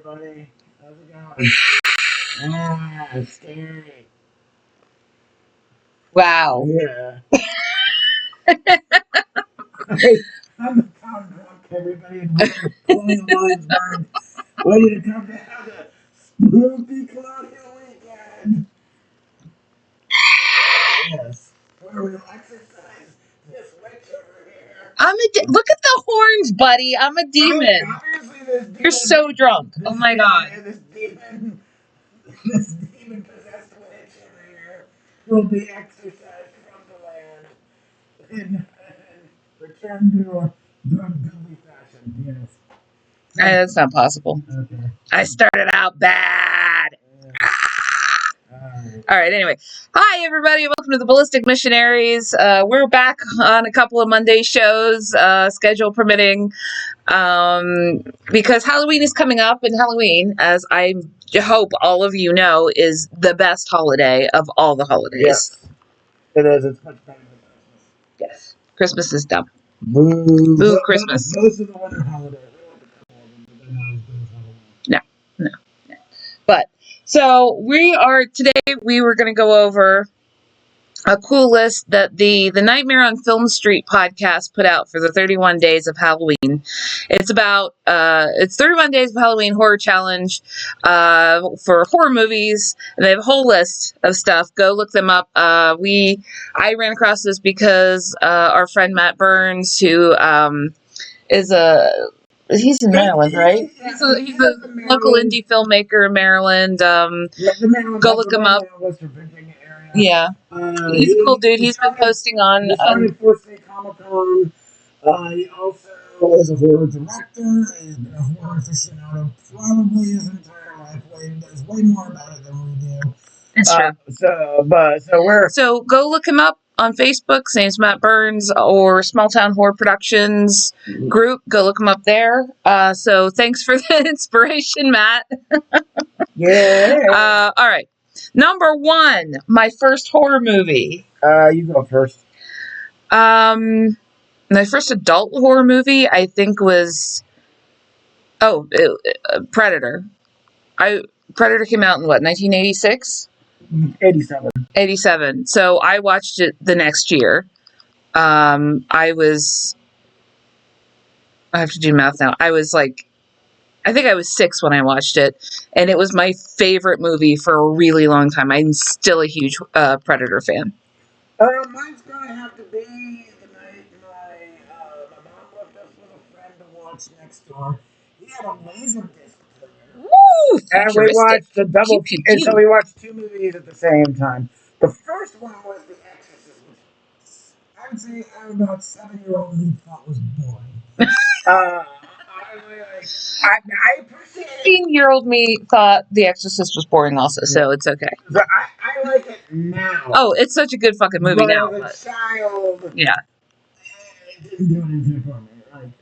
everybody. How's it going? Scary. Wow. Yeah. I'm the town drunk, everybody, and Colonial Williamsburg, ready to come to have a spooky colonial weekend. Yes. Where we'll exercise this witch over here. Look at the horns, buddy. I'm a demon. Obviously, this demon. You're so drunk. Oh my god. This demon possessed witch over here will be exorcised from the land and return to a godly fashion. Yes. That's not possible. Okay. I started out bad. All right, anyway. Hi, everybody. Welcome to the Ballistic Missionaries. We're back on a couple of Monday shows, schedule permitting, because Halloween is coming up, and Halloween, as I hope all of you know, is the best holiday of all the holidays. Yes. It is. It's much better than Christmas. Yes. Christmas is dumb. Boo. Boo Christmas. Most of the winter holidays. But they're not as good as Halloween. No. But, so today we were going to go over a cool list that the Nightmare on Film Street podcast put out for the 31 Days of Halloween. It's 31 Days of Halloween Horror Challenge, for horror movies, and they have a whole list of stuff. Go look them up. I ran across this because, our friend Matt Burns, who, he's in Maryland, right? He's a local indie filmmaker in Maryland. Go look him up. Yeah. He's a cool dude. He's been posting on... He started for State Comic Con. He also is a horror director. He's been a horror aficionado probably his entire life. He knows way more about it than we do. It's true. So go look him up on Facebook. His name's Matt Burns, or Small Town Horror Productions group. Go look him up there. So thanks for the inspiration, Matt. Yeah. All right. Number 1, my first horror movie. You go first. My first adult horror movie, I think, was Predator. Predator came out in what, 1986? 87. So I watched it the next year. I have to do math now. I think I was 6 when I watched it, and it was my favorite movie for a really long time. I'm still a huge Predator fan. Mine's gonna have to be the night my mom left us with a friend to watch next door. He had a laser disc player. Woo! And we watched the double. And so we watched 2 movies at the same time. The first one was The Exorcist, which I would say about 7-year-old me thought was boring. I appreciate it. 15-year-old me thought The Exorcist was boring also, so it's okay. But I like it now. Oh, it's such a good fucking movie now. As a child, yeah. It didn't do anything for me.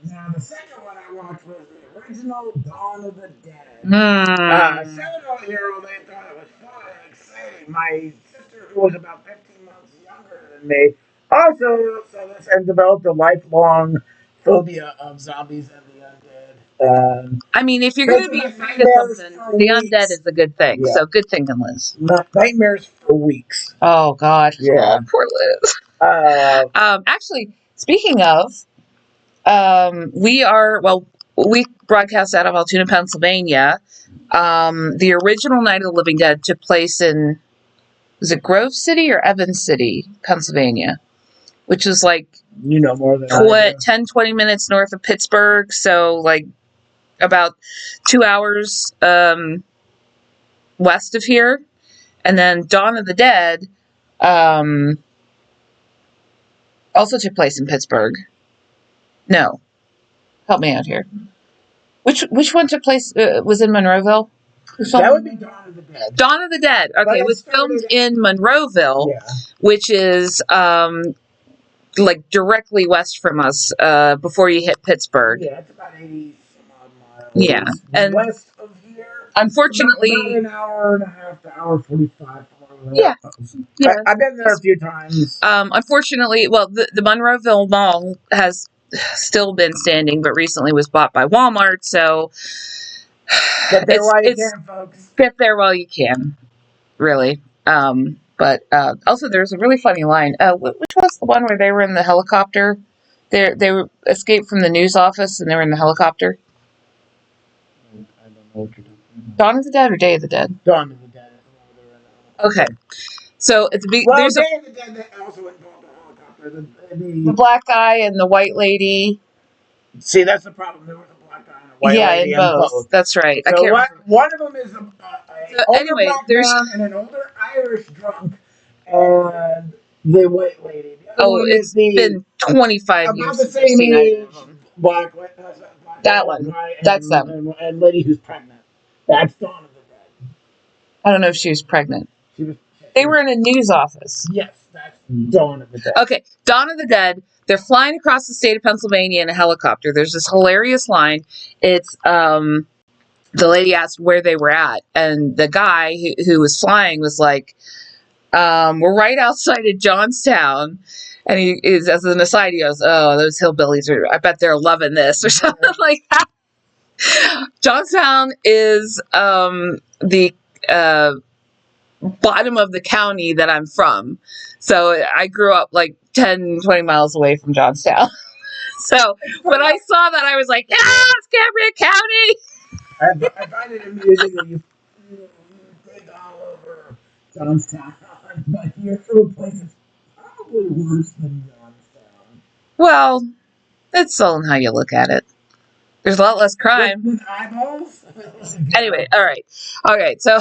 Now, the second one I watched was the original Dawn of the Dead. 7-year-old, they thought it was fun and exciting. My sister, who was about 15 months younger than me, also saw this and developed a lifelong phobia of zombies and the undead. I mean, if you're going to be afraid of something, the undead is a good thing. Yeah. So good thinking, Liz. Nightmares for weeks. Oh, God. Yeah. Oh, poor Liz. Actually, speaking of, we broadcast out of Altoona, Pennsylvania. The original Night of the Living Dead took place in, was it Grove City or Evans City, Pennsylvania? Which is like, more than 10, 20 minutes north of Pittsburgh. So like about 2 hours west of here. And then Dawn of the Dead also took place in Pittsburgh. No. Help me out here. Which one took place, was in Monroeville? That would be Dawn of the Dead. Dawn of the Dead. Okay, it was filmed in Monroeville, which is like directly west from us, before you hit Pittsburgh. Yeah, it's about 80 some odd miles. Yeah, and west of here. Unfortunately, about an hour and a half to hour 45. Yeah. I've been there a few times. Unfortunately, the Monroeville Mall has still been standing, but recently was bought by Walmart, so Get there while you can, folks. Get there while you can, really. But also, there's a really funny line. Which was the one where they were in the helicopter? They were escaped from the news office and they were in the helicopter. I don't know what you're talking about. Dawn of the Dead or Day of the Dead? Dawn of the Dead. Okay. So it's there's Day of the Dead that also involved a helicopter. the black guy and the white lady. See, that's the problem. There was a black guy and a white lady in both. That's right. So one of them is an older black man and an older Irish drunk, and the white lady. The other one it's been 25 about years. The same age. Black that one. That's them. And lady who's pregnant. That's Dawn of the Dead. I don't know if she was pregnant. They were in a news office. Yes, that's Dawn of the Dead. Okay, Dawn of the Dead. They're flying across the state of Pennsylvania in a helicopter. There's this hilarious line. It's the lady asked where they were at, and the guy who was flying was like, "We're right outside of Johnstown." And he is, as an aside, he goes, "Oh, those hillbillies I bet they're loving this," or something like that. Johnstown is the bottom of the county that I'm from. So I grew up like 10, 20 miles away from Johnstown. So when I saw that, I was like, yes, Cambria County. I find it amusing that you dig all over Johnstown, but your food place is probably worse than Johnstown. Well, it's all in how you look at it. There's a lot less crime. With eyeballs? Anyway, all right. Okay, so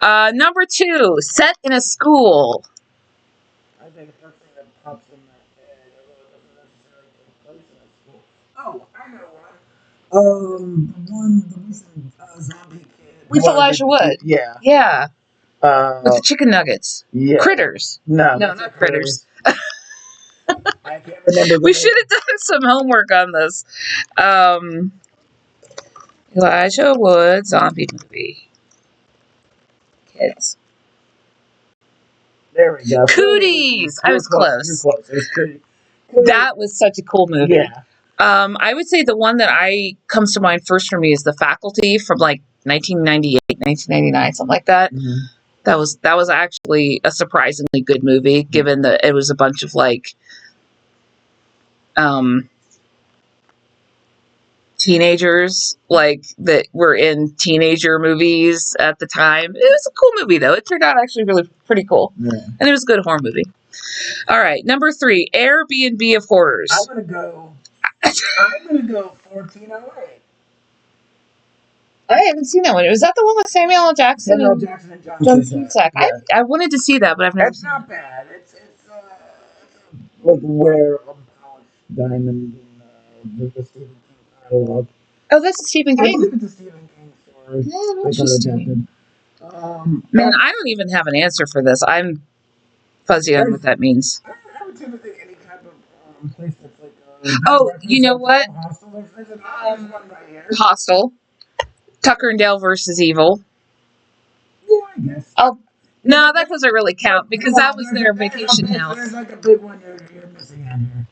number 2, set in a school. I think the first thing that pops in my head, although it doesn't necessarily take place in a school. Oh, I know one. The recent zombie kid. With Elijah Wood. Yeah. Yeah. With the chicken nuggets. Yeah. Critters. No, not critters. I can't remember. We should have done some homework on this. Elijah Wood zombie movie. Kids. There we go. Cooties. I was close. You're close. It was Cooties. That was such a cool movie. Yeah. I would say the one that comes to mind first for me is The Faculty from like 1998, 1999, something like that. Mm-hmm. That was actually a surprisingly good movie, given that it was a bunch of like teenagers like that were in teenager movies at the time. It was a cool movie though. It turned out actually really pretty cool. Yeah. And it was a good horror movie. All right, number 3, Airbnb of Horrors. I'm gonna go 1408. I haven't seen that one. Was that the one with Samuel L. Jackson? Samuel Jackson and John Cusack. Yeah. I wanted to see that, but I've never seen it. It's not bad. It's like rare unpolished diamond in the Stephen King catalog. Oh, that's a Stephen King? I believe it's a Stephen King story. Yeah, interesting. Man, I don't even have an answer for this. I'm fuzzy on what that means. I would tend to think any type of place that's like you know what? Hostel. There's one right here. Hostel. Tucker and Dale versus Evil. Yeah, I guess. Oh, no, that doesn't really count because that was their vacation house. There's like a big one you're missing out here.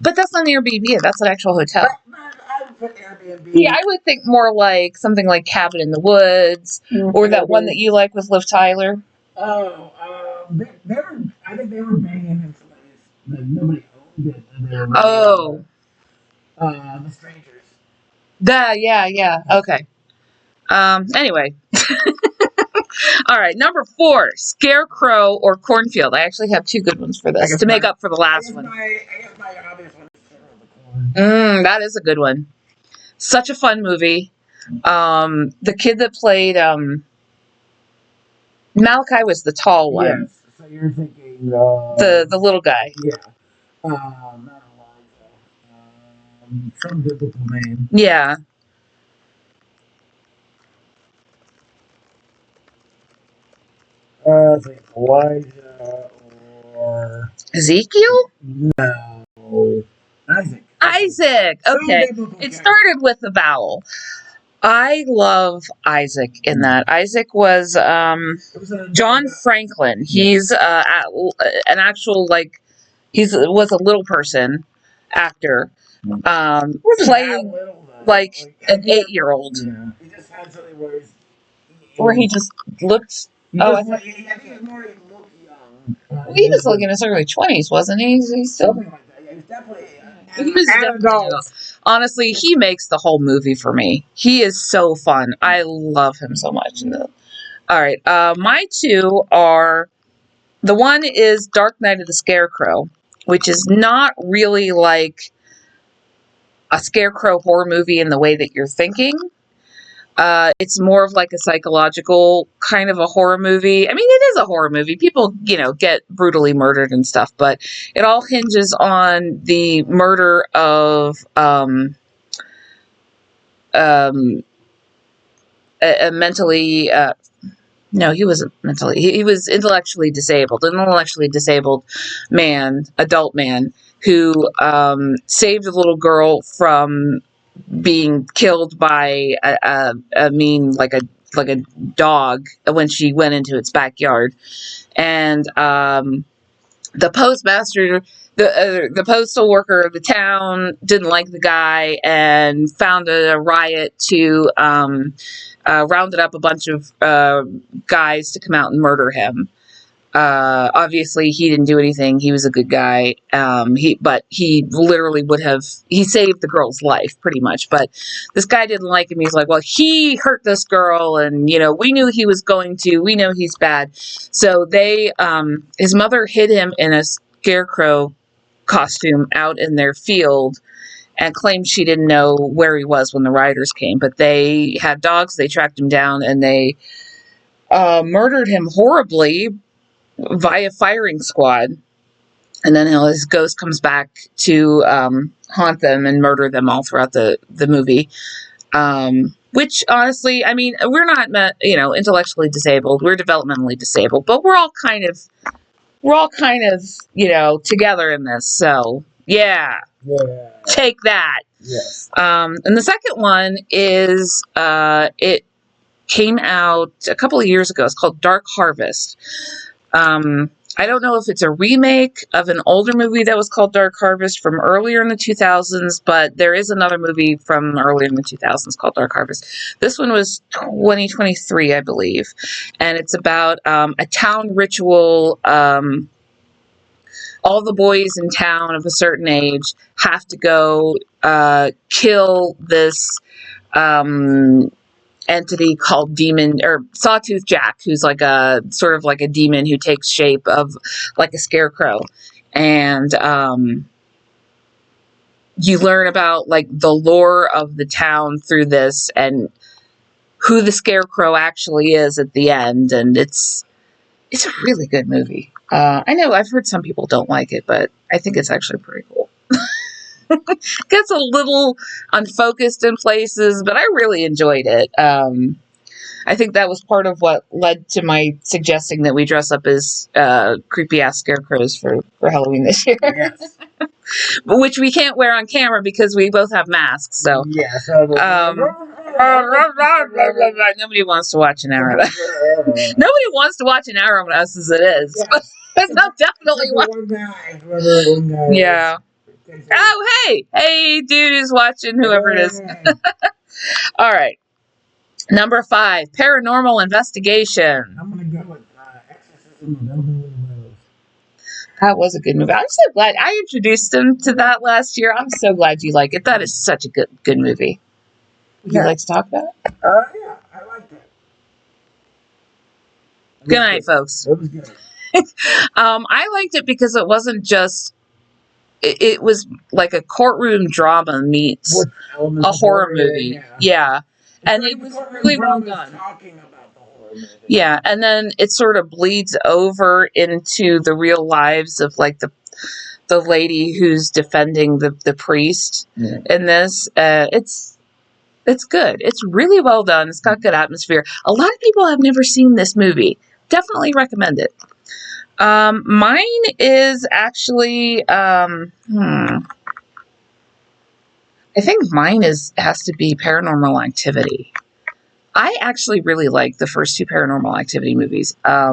But that's not an Airbnb. That's an actual hotel. I would put Airbnb. Yeah, I would think more like something like Cabin in the Woods, or that one that you like with Liv Tyler. Oh, I think they were banging in somebody's. Like nobody owned it. Oh. The Strangers. Yeah. Okay. Anyway. All right, number 4, Scarecrow or Cornfield. I actually have 2 good ones for this to make up for the last one. I guess my obvious one is Terror of the Corn. That is a good one. Such a fun movie. The kid that played Malachi was the tall one. Yes, so you're thinking the little guy. Yeah. Not Elijah. Some biblical name. Yeah. Like Elijah or Ezekiel? No. Isaac. Okay. It started with a vowel. I love Isaac in that. Isaac was John Franklin. He's an actual was a little person, actor, Wasn't that playing little, though. like an 8-year-old, Yeah. He just had something where he just looked. he Oh, just, I think he was more, he looked young. he was like in his early 20s, wasn't he? He's still. Something like that. Yeah, he was definitely He was an definitely adult. honestly, he makes the whole movie for me. He is so fun. I love him so much. All right, my two are, the one is Dark Knight of the Scarecrow, which is not really like a scarecrow horror movie in the way that you're thinking. It's more of like a psychological kind of a horror movie. I mean, it is a horror movie. People, get brutally murdered and stuff, but it all hinges on the murder of a mentally. No, he wasn't mentally. He was intellectually disabled. An intellectually disabled man, adult man, who saved a little girl from being killed by a mean, like a dog, when she went into its backyard. And the postmaster, the postal worker of the town, didn't like the guy and founded a riot to rounded up a bunch of guys to come out and murder him. Obviously, he didn't do anything. He was a good guy. But he literally he saved the girl's life pretty much. But this guy didn't like him. He's like, well, he hurt this girl, and we knew he was going to. We know he's bad. So his mother hid him in a scarecrow costume out in their field, and claimed she didn't know where he was when the rioters came. But they had dogs. They tracked him down, and they murdered him horribly via firing squad. And then his ghost comes back to haunt them and murder them all throughout the movie. Which, honestly, I mean, we're not, intellectually disabled. We're developmentally disabled, but we're all kind of, together in this. So, yeah. Take that. Yes. And the second one is, it came out a couple of years ago. It's called Dark Harvest. I don't know if it's a remake of an older movie that was called Dark Harvest from earlier in the 2000s, but there is another movie from earlier in the 2000s called Dark Harvest. This one was 2023, I believe, and it's about a town ritual. All the boys in town of a certain age have to go kill this entity called Demon, or Sawtooth Jack, who's like a sort of like a demon who takes shape of like a scarecrow. And you learn about like the lore of the town through this, and who the scarecrow actually is at the end. And it's a really good movie. I know I've heard some people don't like it, but I think it's actually pretty cool. Gets a little unfocused in places, but I really enjoyed it. I think that was part of what led to my suggesting that we dress up as creepy ass scarecrows for Halloween this year. Yes. Which we can't wear on camera because we both have masks. So yes. Nobody wants to watch an hour of that. Nobody wants to watch an hour of us as it is. Yeah. It's not definitely one guy. Yeah. Oh, hey, dude who's watching, whoever it is. All right. Number 5, Paranormal Investigation. I'm going to go with Exorcism of Emily Rose. That was a good movie. I'm so glad I introduced him to that last year. I'm so glad you like it. That is such a good movie. Would you like to talk about it? Yeah, I liked it. Good night, folks. It was good. I liked it because it wasn't just, it was like a courtroom drama meets a horror movie. Yeah. And it was really well done. Talking about the horror movie. Yeah, and then it sort of bleeds over into the real lives of like the lady who's defending the priest in this. It's good. It's really well done. It's got good atmosphere. A lot of people have never seen this movie. Definitely recommend it. Mine is actually, I think mine has to be Paranormal Activity. I actually really liked the first 2 Paranormal Activity movies. I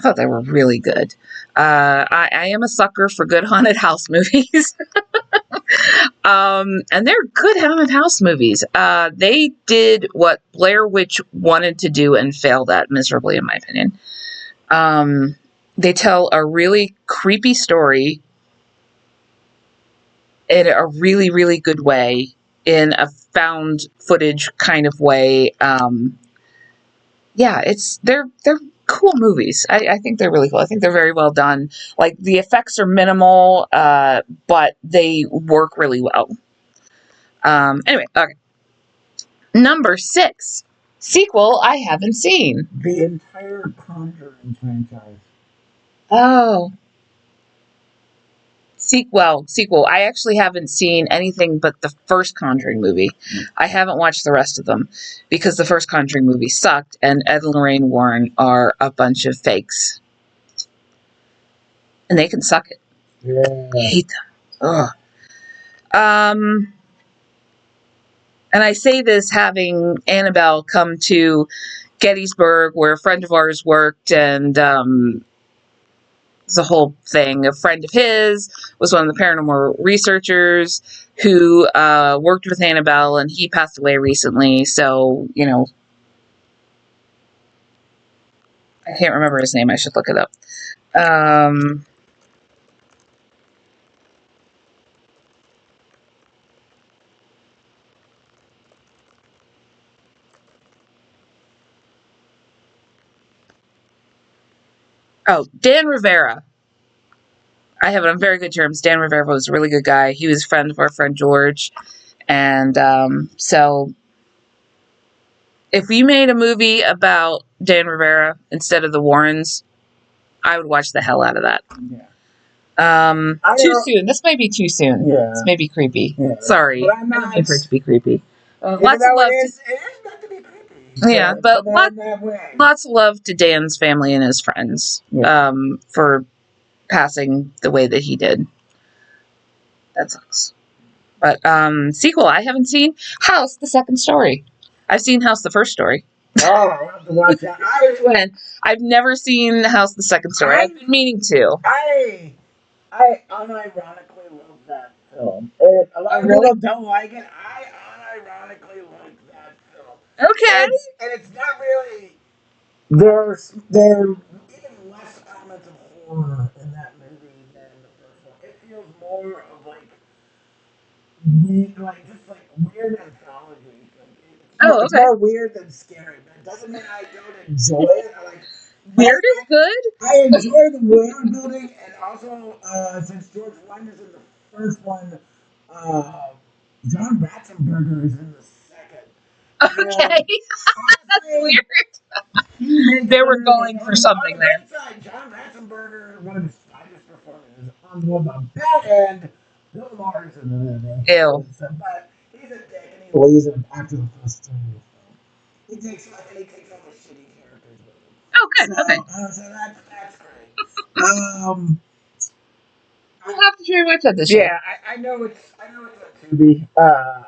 thought they were really good. I am a sucker for good haunted house movies. And they're good haunted house movies. They did what Blair Witch wanted to do and failed at miserably, in my opinion. They tell a really creepy story in a really, really good way, in a found footage kind of way. Yeah, they're cool movies. I think they're really cool. I think they're very well done. Like, the effects are minimal, but they work really well. Anyway, okay. Number 6, sequel I haven't seen. The entire Conjuring franchise. Oh. Sequel. I actually haven't seen anything but the first Conjuring movie. I haven't watched the rest of them because the first Conjuring movie sucked, and Ed and Lorraine Warren are a bunch of fakes. And they can suck it. Yeah. I hate them. Ugh. And I say this having Annabelle come to Gettysburg, where a friend of ours worked, and the whole thing. A friend of his was one of the paranormal researchers who worked with Annabelle, and he passed away recently. So, I can't remember his name. I should look it up. Dan Rivera. I have it on very good terms. Dan Rivera was a really good guy. He was a friend of our friend George. And so if we made a movie about Dan Rivera instead of the Warrens, I would watch the hell out of that. Yeah. Too soon. This might be too soon. Yeah. This may be creepy. Yeah. Sorry. But I'm not. I don't mean for it to be creepy. Lots of love. It is meant to be creepy. Yeah, but lots of love to Dan's family and his friends for passing the way that he did. That sucks. But sequel I haven't seen. House, the second story. I've seen House, the first story. Oh, I'll have to watch that. I've never seen House, the second story. I've been meaning to. I unironically love that film. A lot of people don't like it. I unironically like that film. Okay. And it's not really. There's even less elements of horror in that movie than the first one. It feels more of like weird anthology. It's more weird than scary, but it doesn't mean I don't enjoy it. Weird is good. I enjoy the world building, and also since George Wendt is in the first one, John Ratzenberger is in the second. Okay, that's weird. They were going for something there. John Ratzenberger, one of his finest performances. On the bad end, Bill Maher's in the movie. Ew. But he's a dick, and he leaves it after the first two. He takes all the shitty characters with him. Oh, good. Okay. So that's great. I'll have to try to watch that this year. Yeah, I know it's on Tubi.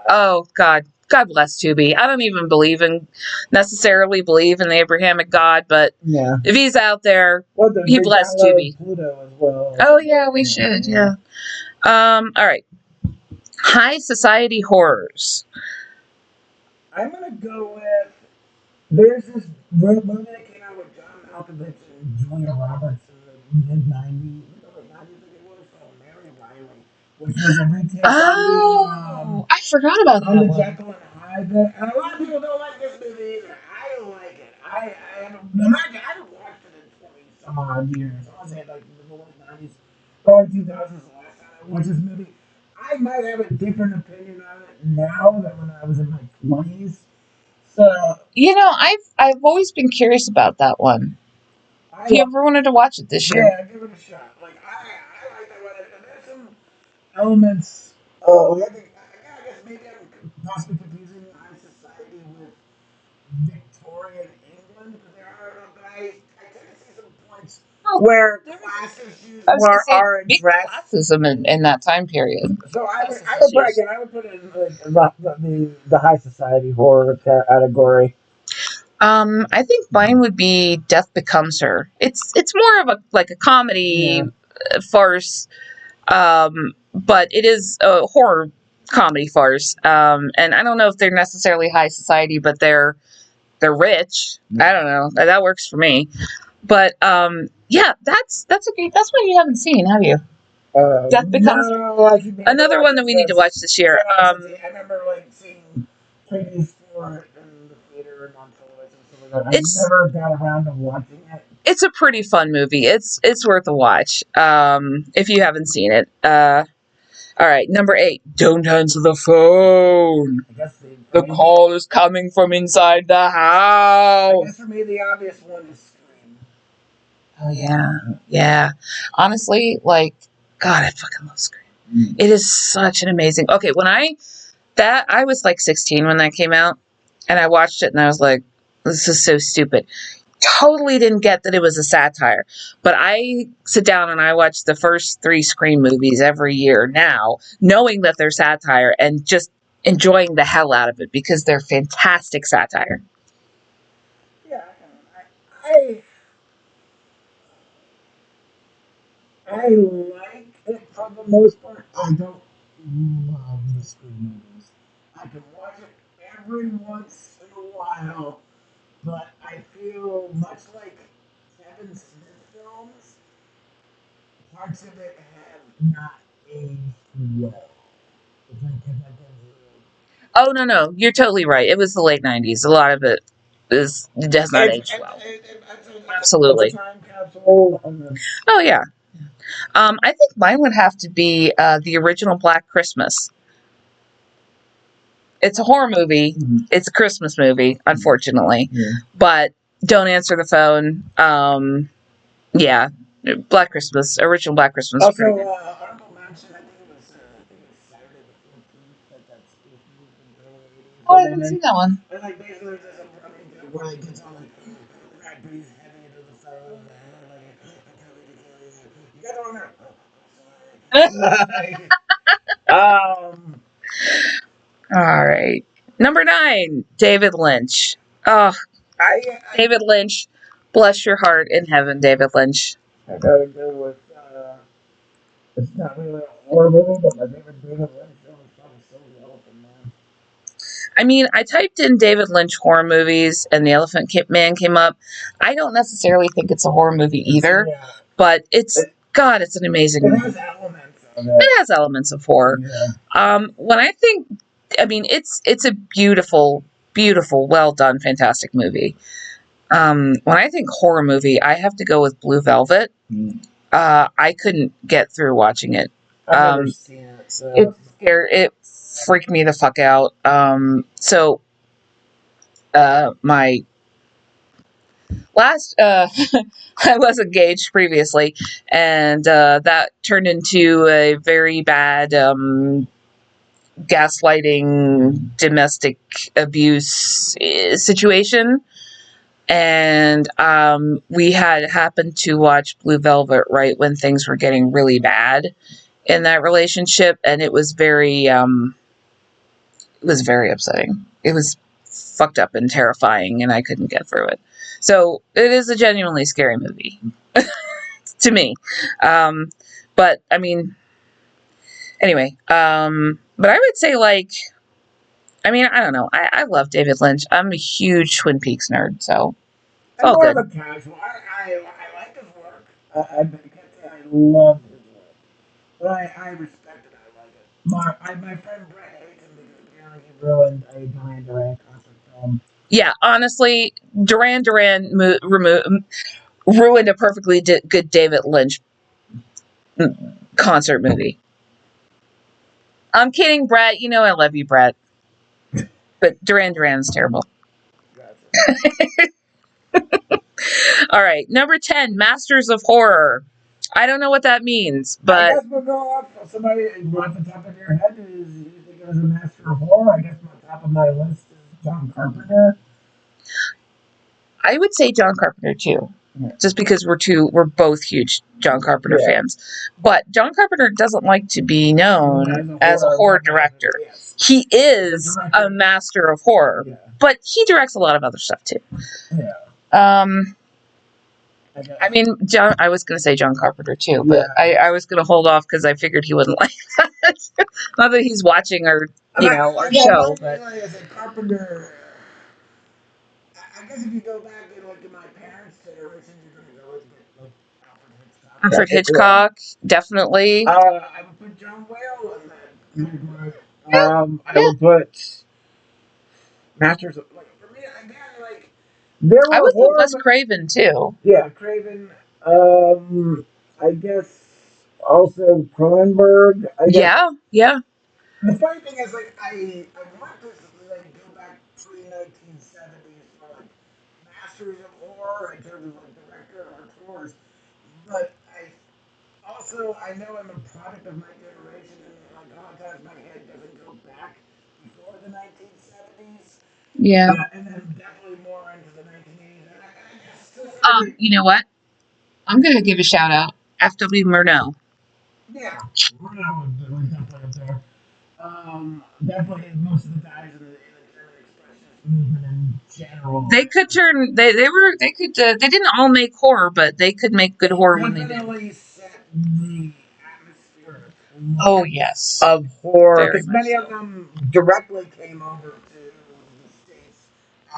Oh God bless Tubi. I don't even necessarily believe in the Abrahamic God, but if he's out there, he blessed Tubi. Pluto as well. Oh yeah, we should. Yeah. All right. High society horrors. I'm gonna go with. There's this movie that came out with John Malkovich and Julia Roberts in the mid-90s. I think it was called Mary Riley, which was a retake I forgot about that. On the Jekyll and Hyde. And a lot of people don't like this movie either. I like it. I haven't watched it in 20 some odd years. I want to say like the late 90s, early 2000s, the last time I watched this movie. I might have a different opinion on it now than when I was in my 20s. So I've always been curious about that one. If you ever wanted to watch it this year? Yeah, give it a shot. I like that one. And there's some elements. I guess maybe I'm possibly confusing high society with Victorian England, but I tend to see some points where classes use are addressed. Classism in that time period. So I would put it in the high society horror category. I think mine would be Death Becomes Her. It's more of a comedy farce, but it is a horror comedy farce. And I don't know if they're necessarily high society, but they're rich. I don't know. That works for me. But yeah, that's a great. That's one you haven't seen, have you? Death Becomes another one that we need to watch this year. I remember like seeing previews for it in the theater and on television. So like, I never got around to watching it. It's a pretty fun movie. It's worth a watch. If you haven't seen it. All right, number 8. Don't answer the phone. I guess the call is coming from inside the house. I guess for me, the obvious one is Scream. Oh, yeah. Honestly, like, God, I fucking love Scream. It is such an amazing... Okay, I was like 16 when that came out, and I watched it, and I was like, this is so stupid. Totally didn't get that it was a satire, but I sit down and I watch the first 3 Scream movies every year now, knowing that they're satire and just enjoying the hell out of it because they're fantastic satire. Yeah, I like it for the most part. I don't love the Scream movies. I can watch it every once in a while, but I feel much like Kevin Smith films, parts of it have not aged well. Oh, no. You're totally right. It was the late 90s. A lot of it does not age well. Absolutely. Time capsule. Oh, yeah. I think mine would have to be the original Black Christmas. It's a horror movie. Mm-hmm. It's a Christmas movie, unfortunately. Yeah. But Don't Answer the Phone. Yeah. Black Christmas. Original Black Christmas. Also, honorable mention, I think it was Saturday the 14th. That's Oh, I haven't seen that one. And like basically just where he gets on like right breathe heavy into the phone. You got the one All right. Number 9, David Lynch. Oh, David Lynch. Bless your heart in heaven, David Lynch. I gotta go with, it's not really a horror movie, but my favorite David Lynch film is probably So the Elephant Man. I mean, I typed in David Lynch horror movies and The Elephant Man came up. I don't necessarily think it's a horror movie either, but it's an amazing movie. It has elements of it. It has elements of horror. Yeah. It's a beautiful, beautiful, well done, fantastic movie. When I think horror movie, I have to go with Blue Velvet. I couldn't get through watching it. I've never seen it, so. It freaked me the fuck out. My last, I was engaged previously, and that turned into a very bad gaslighting, domestic abuse situation. And we had happened to watch Blue Velvet right when things were getting really bad in that relationship, and it was very upsetting. It was fucked up and terrifying, and I couldn't get through it. So it is a genuinely scary movie to me. But I mean, anyway. But I would say I don't know. I love David Lynch. I'm a huge Twin Peaks nerd, so it's all good. I'm more of a casual. I like his work. I can't say I love his work, but I respect it. I like it. My friend Brett hates him because apparently he ruined a Duran Duran concert film. Yeah, honestly, Duran Duran ruined a perfectly good David Lynch concert movie. I'm kidding, Brett. You know I love you, Brett. But Duran Duran's terrible. Gotcha. All right. Number 10, Masters of Horror. I don't know what that means, but... I guess we'll go off somebody off the top of your head is you think it was a Master of Horror. I guess on top of my list is John Carpenter. I would say John Carpenter, too. Yeah. Just because we're both huge John Carpenter fans. But John Carpenter doesn't like to be known as a horror director. Yes. He is a master of horror, but he directs a lot of other stuff too. Yeah. I mean, I was going to say John Carpenter too, but I was going to hold off because I figured he wouldn't like that. Not that he's watching our show, but Carpenter. I guess if you go back and look at my parents' generation, you're gonna go and get like Alfred Hitchcock, definitely. I would put John Whale in that category. I would put Masters of for me again there were I would put Wes Craven too. Yeah, Craven. I guess also Cronenberg. Yeah. The funny thing is, I want to go back pre 1970s for masters of horror in terms of director or tours, but I know I'm a product of my generation, and a lot of times my head doesn't go back before the 1970s. Yeah. And then definitely more into the 1980s. And I still you know what? I'm gonna give a shout out. F.W. Murnau. Yeah, Murnau was definitely up there. Definitely most of the guys in the German expressionist movement in general. They could turn. They could. They didn't all make horror, but they could make good horror when they did. Definitely set the atmosphere. Oh yes, of horror, because Very many much of them directly came over to the States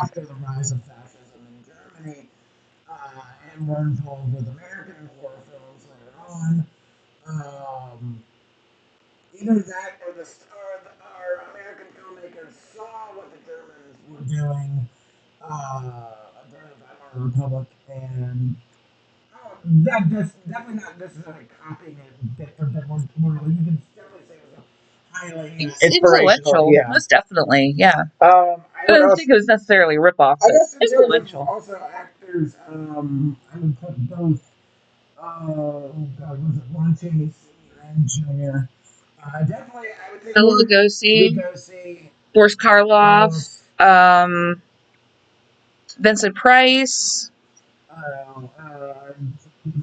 after the rise of fascism in Germany, and were involved with American horror films later on. Um, Either that or American filmmakers saw what the Germans were doing during the Weimar Republic, and that's definitely not necessarily copying it bit for bit. You can definitely say it was a highly influential. Yeah. Most definitely, yeah. I I don't think it was necessarily a ripoff, but influential. Also, actors. I would put both. Oh God, was it Ron Chaney Sr. and Jr. Definitely, I would say Bela Lugosi, Lugosi, Boris Karloff, Vincent Price.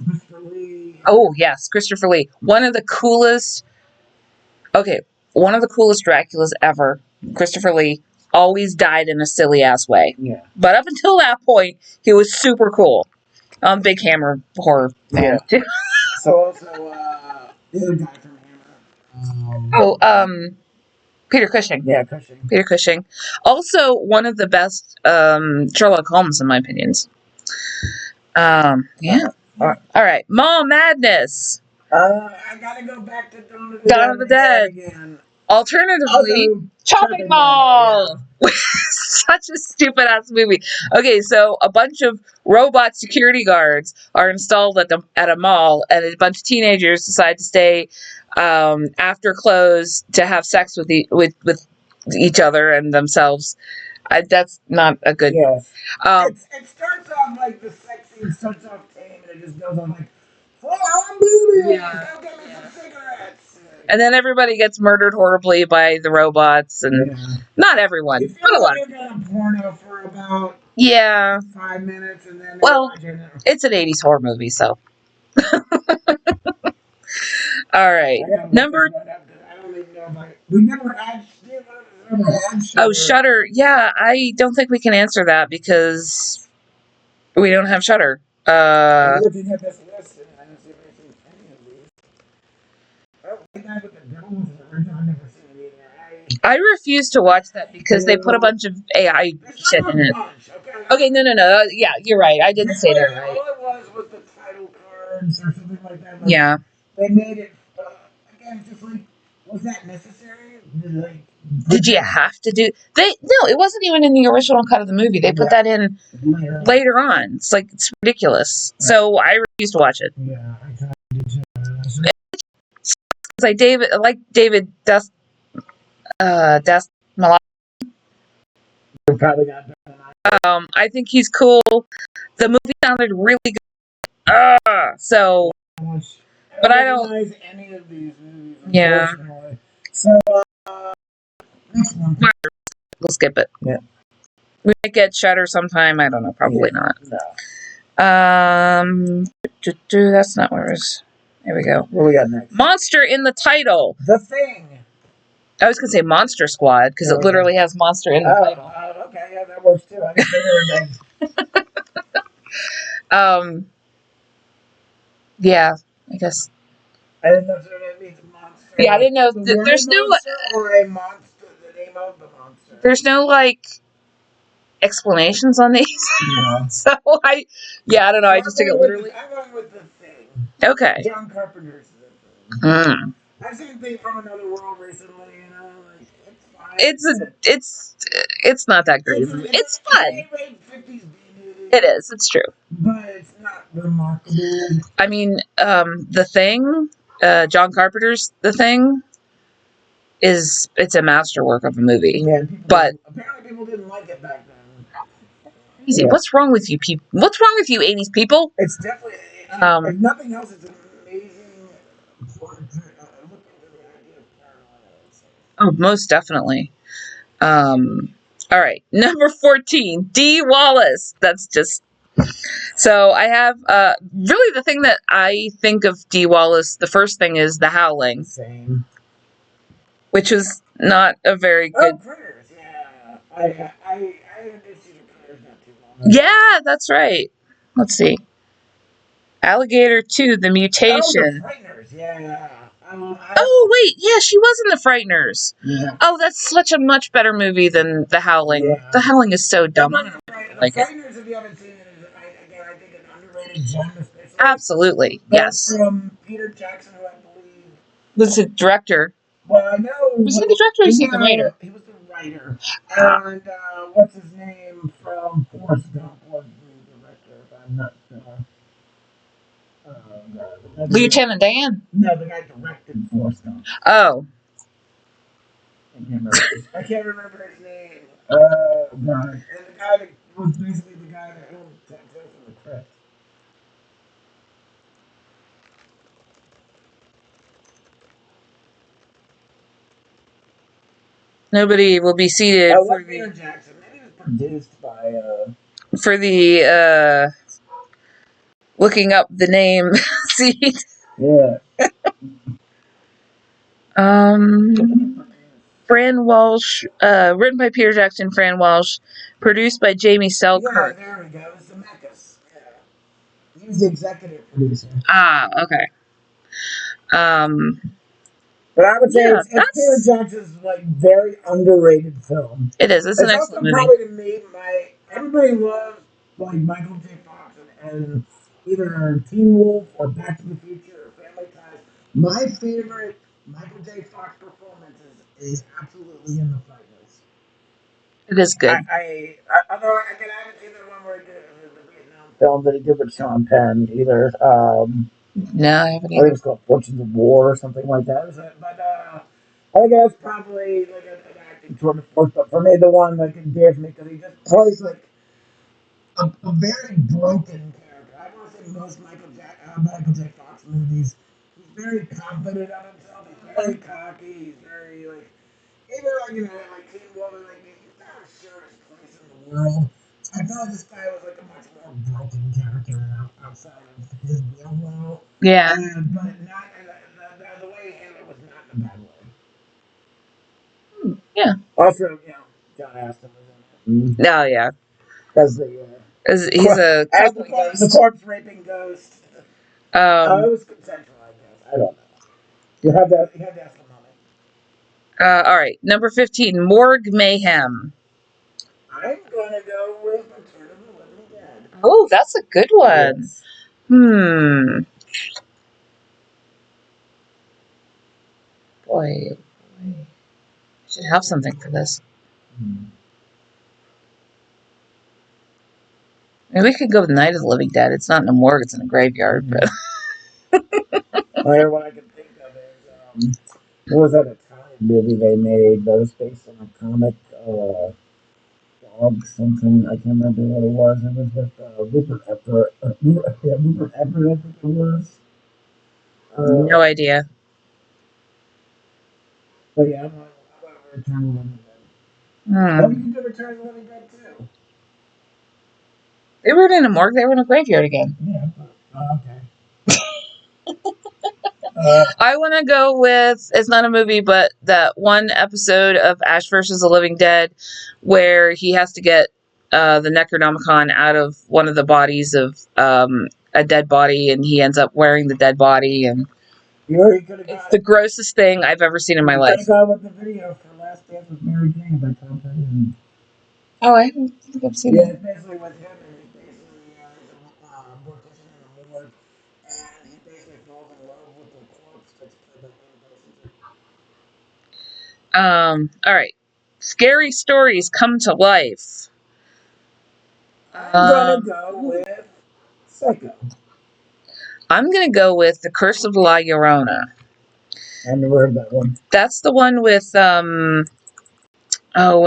Christopher Lee. Oh yes, Christopher Lee. One of the coolest Draculas ever. Christopher Lee always died in a silly ass way. Yeah. But up until that point, he was super cool. I'm a big Hammer horror fan too. So also the other guy from Hammer. Peter Cushing. Yeah, Cushing. Peter Cushing. Also one of the best Sherlock Holmes in my opinions. Yeah. All right. Mall Madness. I gotta go back to Dawn of the Dead again. Alternatively, Chopping Mall. Yeah. Such a stupid ass movie. Okay, so a bunch of robot security guards are installed at a mall, and a bunch of teenagers decide to stay after close to have sex with each other and themselves. That's not a good. Yes. It starts off the sex scene starts off tame, and it just goes on full on boobies. Yeah. Go get me some cigarettes. And then everybody gets murdered horribly by the robots, and not everyone, but a lot of people. A porno for about 5 minutes, and then it's an 80s horror movie, so. All right, number. I don't even know we never had. Oh, Shudder. Yeah, I don't think we can answer that because we don't have Shudder. I'm looking at this list, and I don't see any of these. The Guy with the Devil was an original. I've never seen it either. I refuse to watch that because they put a bunch of AI shit in it. Okay, no. Yeah, you're right. I didn't say that right. All it was the title cards or something like that. Yeah. They made it, again, just was that necessary? Did you have to do? No, it wasn't even in the original cut of the movie. They put that in later on. It's it's ridiculous. Right. So I refuse to watch it. Yeah, I kind of did too. It's David Dust Malak. Probably got better. I think he's cool. The movie sounded really good. So, but I don't recognize any of these movies. Yeah. So, next one. We'll skip it. Yeah. We might get Shudder sometime. I don't know. Probably not. No. That's not where it is. There we go. What we got next? Monster in the title. The Thing. I was going to say Monster Squad because it literally has Monster in the title. Okay, yeah, that works too. I can say Yeah, I guess. I didn't know if that means monster. Yeah, I didn't know. The word There's no. monster or a monster, the name of the monster. There's no like explanations on these. Yeah. So I don't know. I just took it literally. I'm going with The Thing. Okay. John Carpenter's The Thing. Mm. I've seen Thing from Another World recently, you know, like, it's fine. It's not that great. It's fun. It is. It's true. But it's not remarkable. I mean, The Thing, John Carpenter's The Thing, it's a masterwork of a movie. Yeah, but apparently people didn't like it back then. Crazy. Yeah. What's wrong with you people? What's wrong with you, 80s people? It's definitely, if nothing else, it's an amazing Oh, most definitely. All right, number 14, Dee Wallace. That's just so I have really the thing that I think of Dee Wallace. The first thing is The Howling, Same. which was not a very good. Oh, Critters, yeah. I introduced you to Critters not too long ago. Yeah, that's right. Let's see. Alligator 2, The Mutation. Oh, The Frighteners, yeah. Oh, wait, yeah, she was in The Frighteners. Yeah. Oh, that's such a much better movie than The Howling. Yeah. The Howling is so dumb. The Frighteners, if you haven't seen it, is, again, I think an underrated gem, especially. Absolutely, yes. From Peter Jackson, who I believe Was the director. Well, I know. Was he the director or was he the writer? He was the writer. And what's his name from Forrest Gump was the director, if I'm not sure. Lieutenant Dan? No, the guy directed Forrest Gump. Oh. I can't remember his name. God. And the guy that was basically the guy that owned Texas in the Crypt. Nobody will be seated for Peter Jackson. Maybe it was produced by for the looking up the name seat. Yeah. Fran Walsh, written by Peter Jackson, Fran Walsh, produced by Jamie Selkirk. Yeah, there we go. It was Zemeckis. Yeah. He was the executive producer. Ah, okay. But I would say it's Peter Jackson's like very underrated film. It is. It's an excellent movie. Probably to me, everybody loves like Michael J. Fox and either Teen Wolf or Back to the Future or Family Ties. My favorite Michael J. Fox performance is absolutely in The Frighteners. It is good. Although I haven't seen the one where he did the Vietnam film that he did with Sean Penn either. No, I haven't. I think it was called Fortunes of War or something like that. But I think that's probably like an acting tour de force. But for me, the one that endears me because he just plays like a very broken character. I want to say most Michael J. Fox movies. He's very confident of himself. He's very cocky. He's very like even like Teen Wolf, like he's not sure his place in the world. I felt like this guy was like a much more broken character outside of his real world. Yeah. But not the way he handled it was not in a bad way. Yeah. Also, John Astin was in it. Oh, yeah. As he's a the corpse raping ghost. It was consensual, I guess. I don't know. You have to ask the moment. All right, number 15, Morgue Mayhem. I'm gonna go with Return of the Living Dead. Oh, that's a good one. Yes. Boy, I should have something for this. Maybe we could go with Night of the Living Dead. It's not in a morgue; it's in a graveyard. But what I can think of is what was that Italian movie they made that was based on a comic? Dog something. I can't remember what it was. It was with Rupert Everett. Rupert Everett, I think it was. No idea. But yeah, I'm going to Return of the Living Dead. Oh, you can do Return of the Living Dead too. They weren't in a morgue. They were in a graveyard again. Yeah. Okay. I want to go with, it's not a movie, but that one episode of Ash versus the Living Dead where he has to get the Necronomicon out of one of the bodies of a dead body, and he ends up wearing the dead body, and it's the grossest thing I've ever seen in my life. I with the video for Last Dance with Mary Jane by Tom Petty. Oh, I don't think I've seen that. It's basically with him, and he's basically a mortician in a morgue, and he basically falls in love with the corpse that's played by All right. Scary stories come to life. I'm gonna go with Psycho. I'm gonna go with The Curse of La Llorona. I've never heard that one. That's the one with what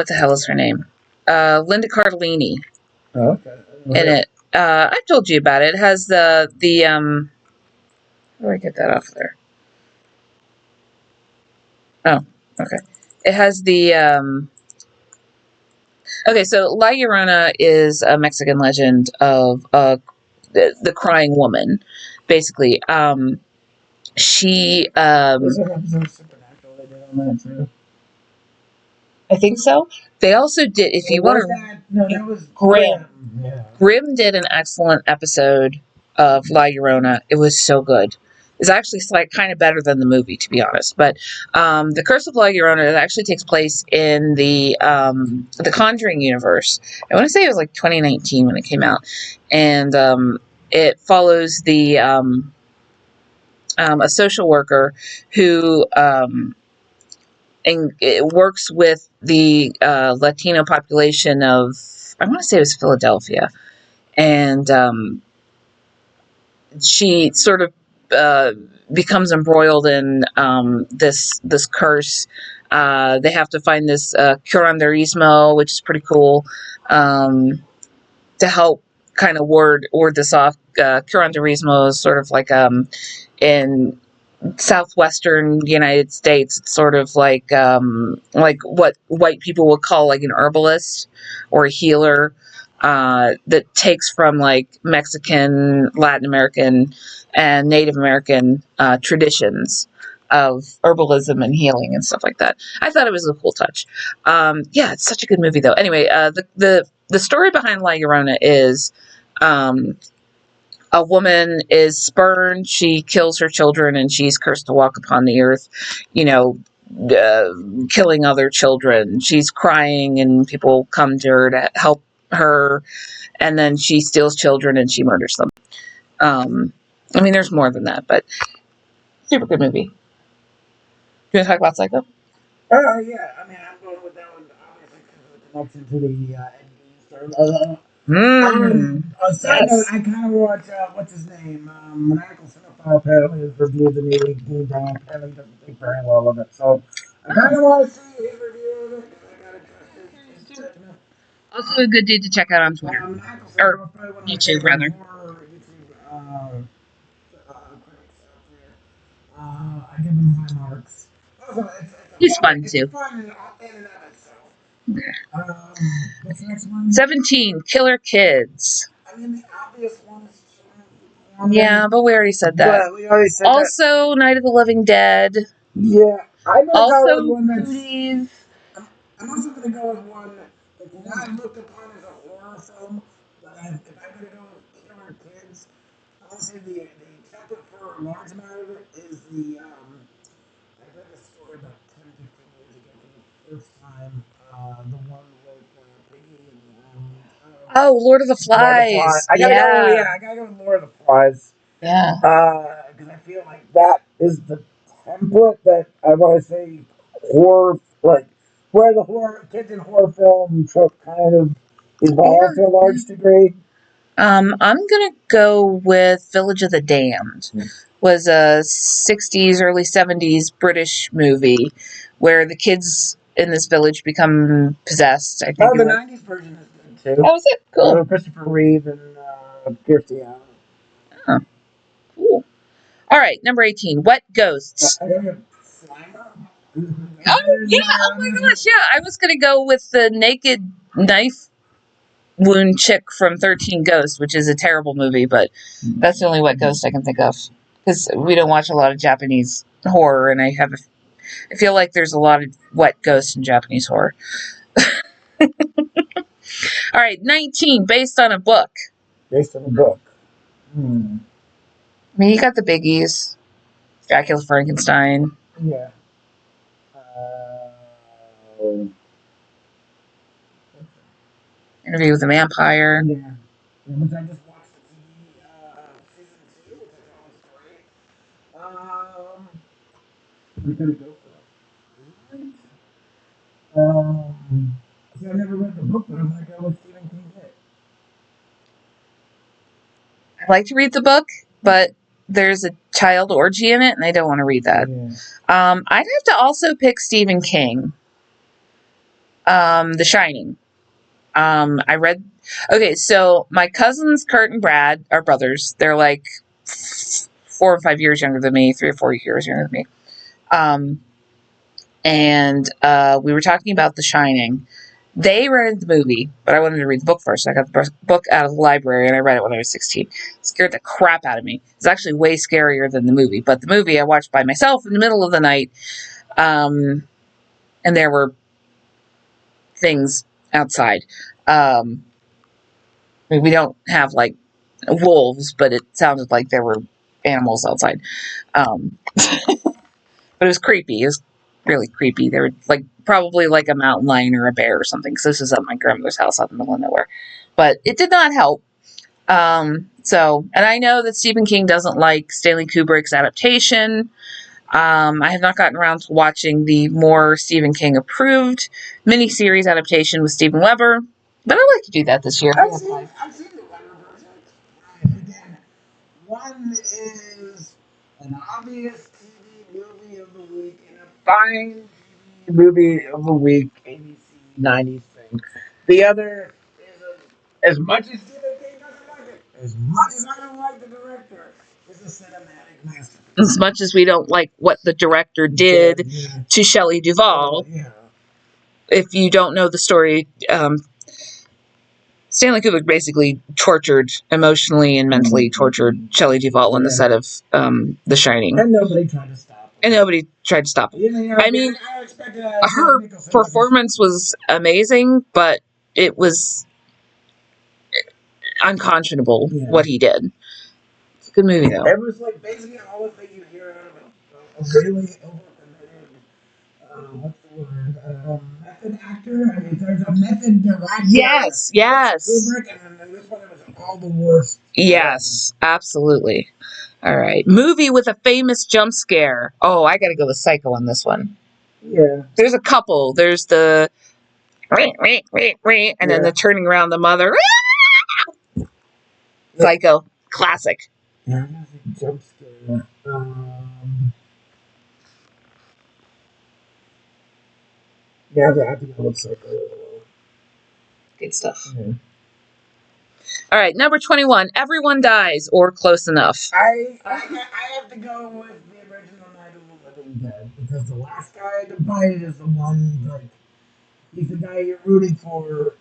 the hell is her name? Linda Cardellini. Oh, okay. In it. I've told you about it. It has the how do I get that off there? Oh, okay. It has the okay, so La Llorona is a Mexican legend of the crying woman, basically. She There's an episode of Supernatural they did on that too. I think so. They also did, if you want to, no, that was Grimm. Yeah. Grimm did an excellent episode of La Llorona. It was so good. It's actually kind of better than the movie, to be honest. But The Curse of La Llorona, it actually takes place in the Conjuring universe. I want to say it was like 2019 when it came out, and it follows the a social worker who and it works with the Latino population of, I want to say it was Philadelphia, and she sort of becomes embroiled in this curse. They have to find this curanderismo, which is pretty cool, to help kind of ward this off. Curanderismo is sort of like in southwestern United States, it's sort of like what white people would call like an herbalist or a healer, that takes from like Mexican, Latin American, and Native American traditions of herbalism and healing and stuff like that. I thought it was a cool touch. Yeah, it's such a good movie though. Anyway, the story behind La Llorona is a woman is spurned, she kills her children, and she's cursed to walk upon the earth, you know, killing other children. She's crying, and people come to her to help her, and then she steals children and she murders them. I mean, there's more than that, but super good movie. You want to talk about Psycho? Yeah. I mean, I'm going with that one, obviously, because of the connection to the NBC on side note, I kind of watch, what's his name? Maniacal Cinephile apparently has reviewed the new Game Down. Apparently doesn't think very well of it. So I kind of want to see his review of it because I got to trust his judgment. Also a good dude to check out on Twitter. Or YouTube, rather. I give him high marks. Also, He's fun too. Fun in and of itself. What's the next one? 17, Killer Kids. I mean, the obvious one is yeah, but we already said that. Yeah, we already said also, Night of the Living Dead. Yeah, I'm gonna also, go with one that's. Cooties. I'm also gonna go with one that's not looked upon as a horror film, but if I'm gonna go with Killer Kids, honestly, the accepted for a large amount of it is the. I read a story about 10, 15 years ago for the first time. The one with Piggy and. Oh, Lord of the Flies. I gotta go with Lord of the Flies. Yeah. Because I feel like that is the template that I want to say horror, like where the horror kids in horror film trope kind of evolved to a large degree. I'm gonna go with Village of the Damned. Was a 60s, early 70s British movie where the kids in this village become possessed. I think. Oh, the 90s version is good too. Oh, was it? Cool. Christopher Reeve and Kirstie Alley. Oh, cool. All right, number 18, Wet Ghosts. I got Slimer. Oh, yeah. Oh, my gosh. Yeah. I was going to go with the naked knife wound chick from 13 Ghosts, which is a terrible movie, but that's the only Wet Ghost I can think of. Because we don't watch a lot of Japanese horror, and I feel like there's a lot of wet ghosts in Japanese horror. All right, 19, based on a book. Based on a book. I mean, you got the biggies. Dracula, Frankenstein. Yeah. Interview with the Vampire. Yeah. Which I just watched the TV season 2, which I thought was great. We gotta go for it. See, I never read the book, but I'm like, I was Stephen King hit. I'd like to read the book, but there's a child orgy in it, and I don't want to read that. Yeah. I'd have to also pick Stephen King. The Shining. I read. Okay, so my cousins Kurt and Brad are brothers. They're like 4 or 5 years younger than me, 3 or 4 years younger than me. And we were talking about The Shining. They rented the movie, but I wanted to read the book first. So I got the book out of the library, and I read it when I was 16. It scared the crap out of me. It's actually way scarier than the movie. But the movie I watched by myself in the middle of the night, and there were things outside. We don't have like wolves, but it sounded like there were animals outside. But it was creepy. It was really creepy. They were like probably like a mountain lion or a bear or something. Because this is at my grandmother's house out in the middle of nowhere. But it did not help. And I know that Stephen King doesn't like Stanley Kubrick's adaptation. I have not gotten around to watching the more Stephen King approved miniseries adaptation with Steven Weber, but I'd like to do that this year. I've seen the Weber versions. Again, one is an obvious TV movie of the week and a fine TV movie of the week, ABC 90s thing. The other is as much as Stephen King doesn't like it, as much as I don't like the director, is a cinematic masterpiece. As much as we don't like what the director did to Shelley Duvall, if you don't know the story, Stanley Kubrick basically emotionally and mentally tortured Shelley Duvall on the set of The Shining. And nobody tried to stop it. I mean, her performance was amazing, but it was unconscionable what he did. It's a good movie, though. It was like basically all the thing you hear out of a really overcommitted, what's the word? Method actor. I mean, there's a method director. Yes. Kubrick, and then this one was all the worst. Yes, absolutely. All right. Movie with a famous jump scare. Oh, I got to go with Psycho on this one. Yeah. There's a couple. There's the and then the turning around the mother. Psycho. Classic. Yeah, jump scare. Yeah, I think I would Psycho. Good stuff. Yeah. All right, number 21. Everyone dies or close enough. I have to go with the original Night of the Living Dead because the last guy to bite is the one like he's the guy you're rooting for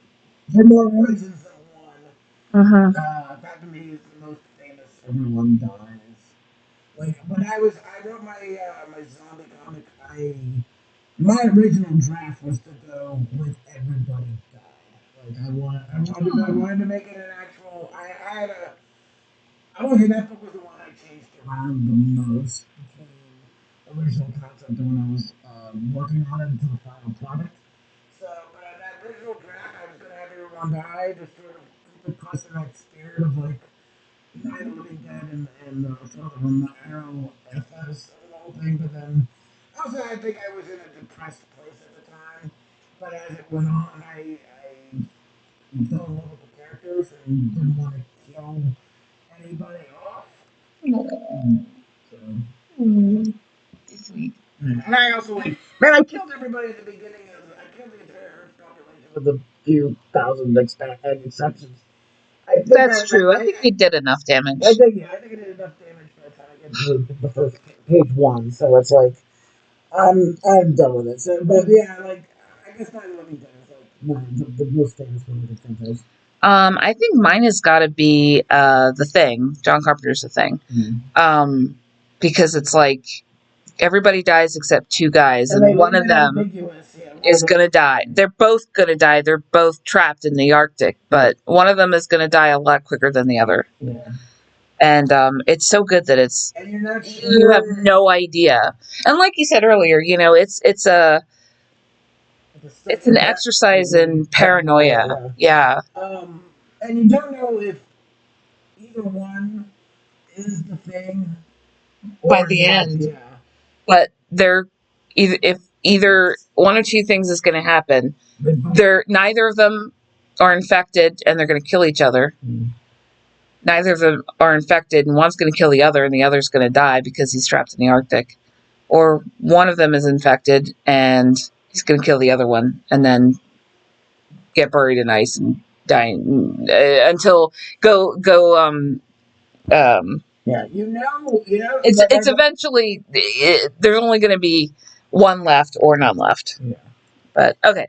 more reasons than one. That to me is the most famous. Everyone dies. Like when I wrote my my zombie comic. My original draft was to go with everybody died. Like I wanted to make it an actual. I want to say that book was the one I changed around the most between original concept and when I was working on it until the final product. So, but that original draft, I was going to have everyone die to sort of keep it close to that spirit of like Night of the Living Dead and sort of an arrow ethos of the whole thing. But then also, I think I was in a depressed place at the time. But as it went on, I fell in love with the characters and didn't want to kill anybody off. So, Sweet. And I also like, man, I killed everybody at the beginning of I killed the entire Earth population with a few thousand exceptions. That's true. I think we did enough damage. I think I did enough damage by the time I get to the first page one. So it's like I'm done with it. So, but yeah, like I guess Night of the Living Dead is like the most famous one of the franchise. I think mine has got to be The Thing. John Carpenter's The Thing. Because it's like everybody dies except two guys, and one of them is going to die. They're both going to die. They're both trapped in the Arctic, but one of them is going to die a lot quicker than the other. Yeah. And it's so good that it's And you're not sure. you have no idea. And like you said earlier, it's an exercise in paranoia. Yeah. And you don't know if either one is the thing By the end. Yeah. But they're either one or two things is going to happen. They're neither of them are infected, and they're going to kill each other. Neither of them are infected, and one's going to kill the other, and the other's going to die because he's trapped in the Arctic. Or one of them is infected, and he's going to kill the other one, and then get buried in ice and die until go. Yeah, It's eventually there's only going to be one left or none left. Yeah. But okay,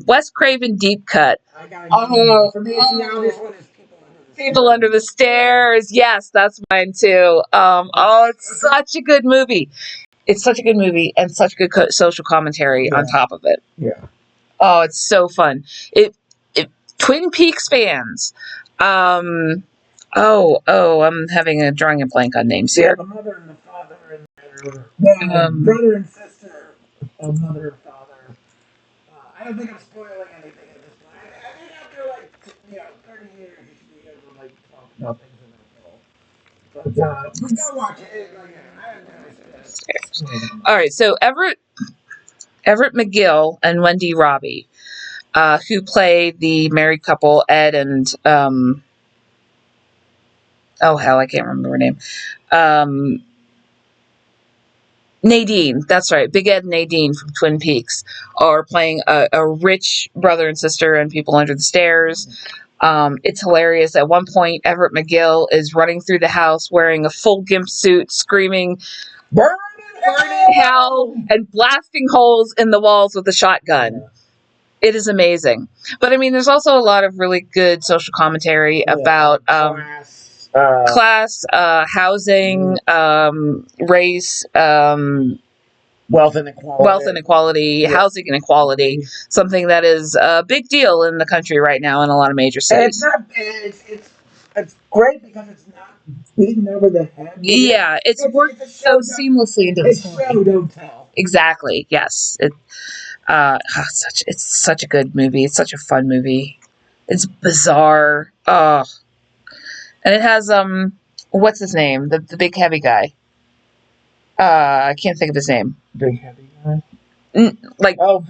Wes Craven Deep Cut. I got for me, the obvious one is People Under the Stairs. Yes, that's mine too. It's such a good movie. It's such a good movie and such good social commentary on top of it. Yeah. Oh, it's so fun. It Twin Peaks fans. I'm drawing a blank on names here. The mother and the father and brother and sister of mother and father. I don't think I'm spoiling anything at this point. I think after 30 years, you should be able to talk about things in that role. But go watch it. I haven't done it. All right, so Everett McGill and Wendy Robbie, who play the married couple Ed and I can't remember her name. Nadine, that's right. Big Ed and Nadine from Twin Peaks are playing a rich brother and sister in People Under the Stairs. It's hilarious. At one point, Everett McGill is running through the house wearing a full gimp suit, screaming, "Burn in hell!" and blasting holes in the walls with a shotgun. Yeah. It is amazing. But I mean, there's also a lot of really good social commentary about class, housing, race, wealth inequality, housing inequality, something that is a big deal in the country right now in a lot of major cities. And it's great because it's not beaten over the head. Yeah, it's worked so seamlessly into the story. It's show, don't tell. Exactly. Yes. It's such a good movie. It's such a fun movie. It's bizarre. Oh. And it has what's his name? The big heavy guy. I can't think of his name. Big heavy guy. Ving Rhames.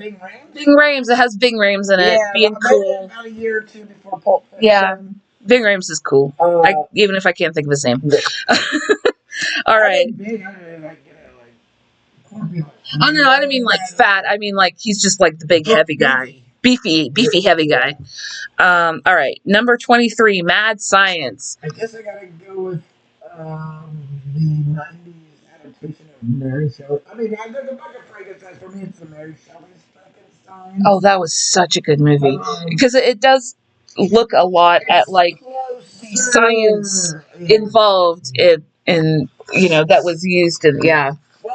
Ving Rhames. It has Ving Rhames in it. Being cool. About a year or two before Pulp Fiction. Yeah, Ving Rhames is cool. Even if I can't think of his name. All right. Oh no, I don't mean like fat. I mean like he's just like the big heavy guy. Beefy heavy guy. All right, number 23, Mad Science. I guess I gotta go with the 90s adaptation of Mary Shelley. I mean, there's a bunch of Frankenstein. For me, it's the Mary Shelley's Frankenstein. Oh, that was such a good movie because it does look a lot at like the science involved in that was used in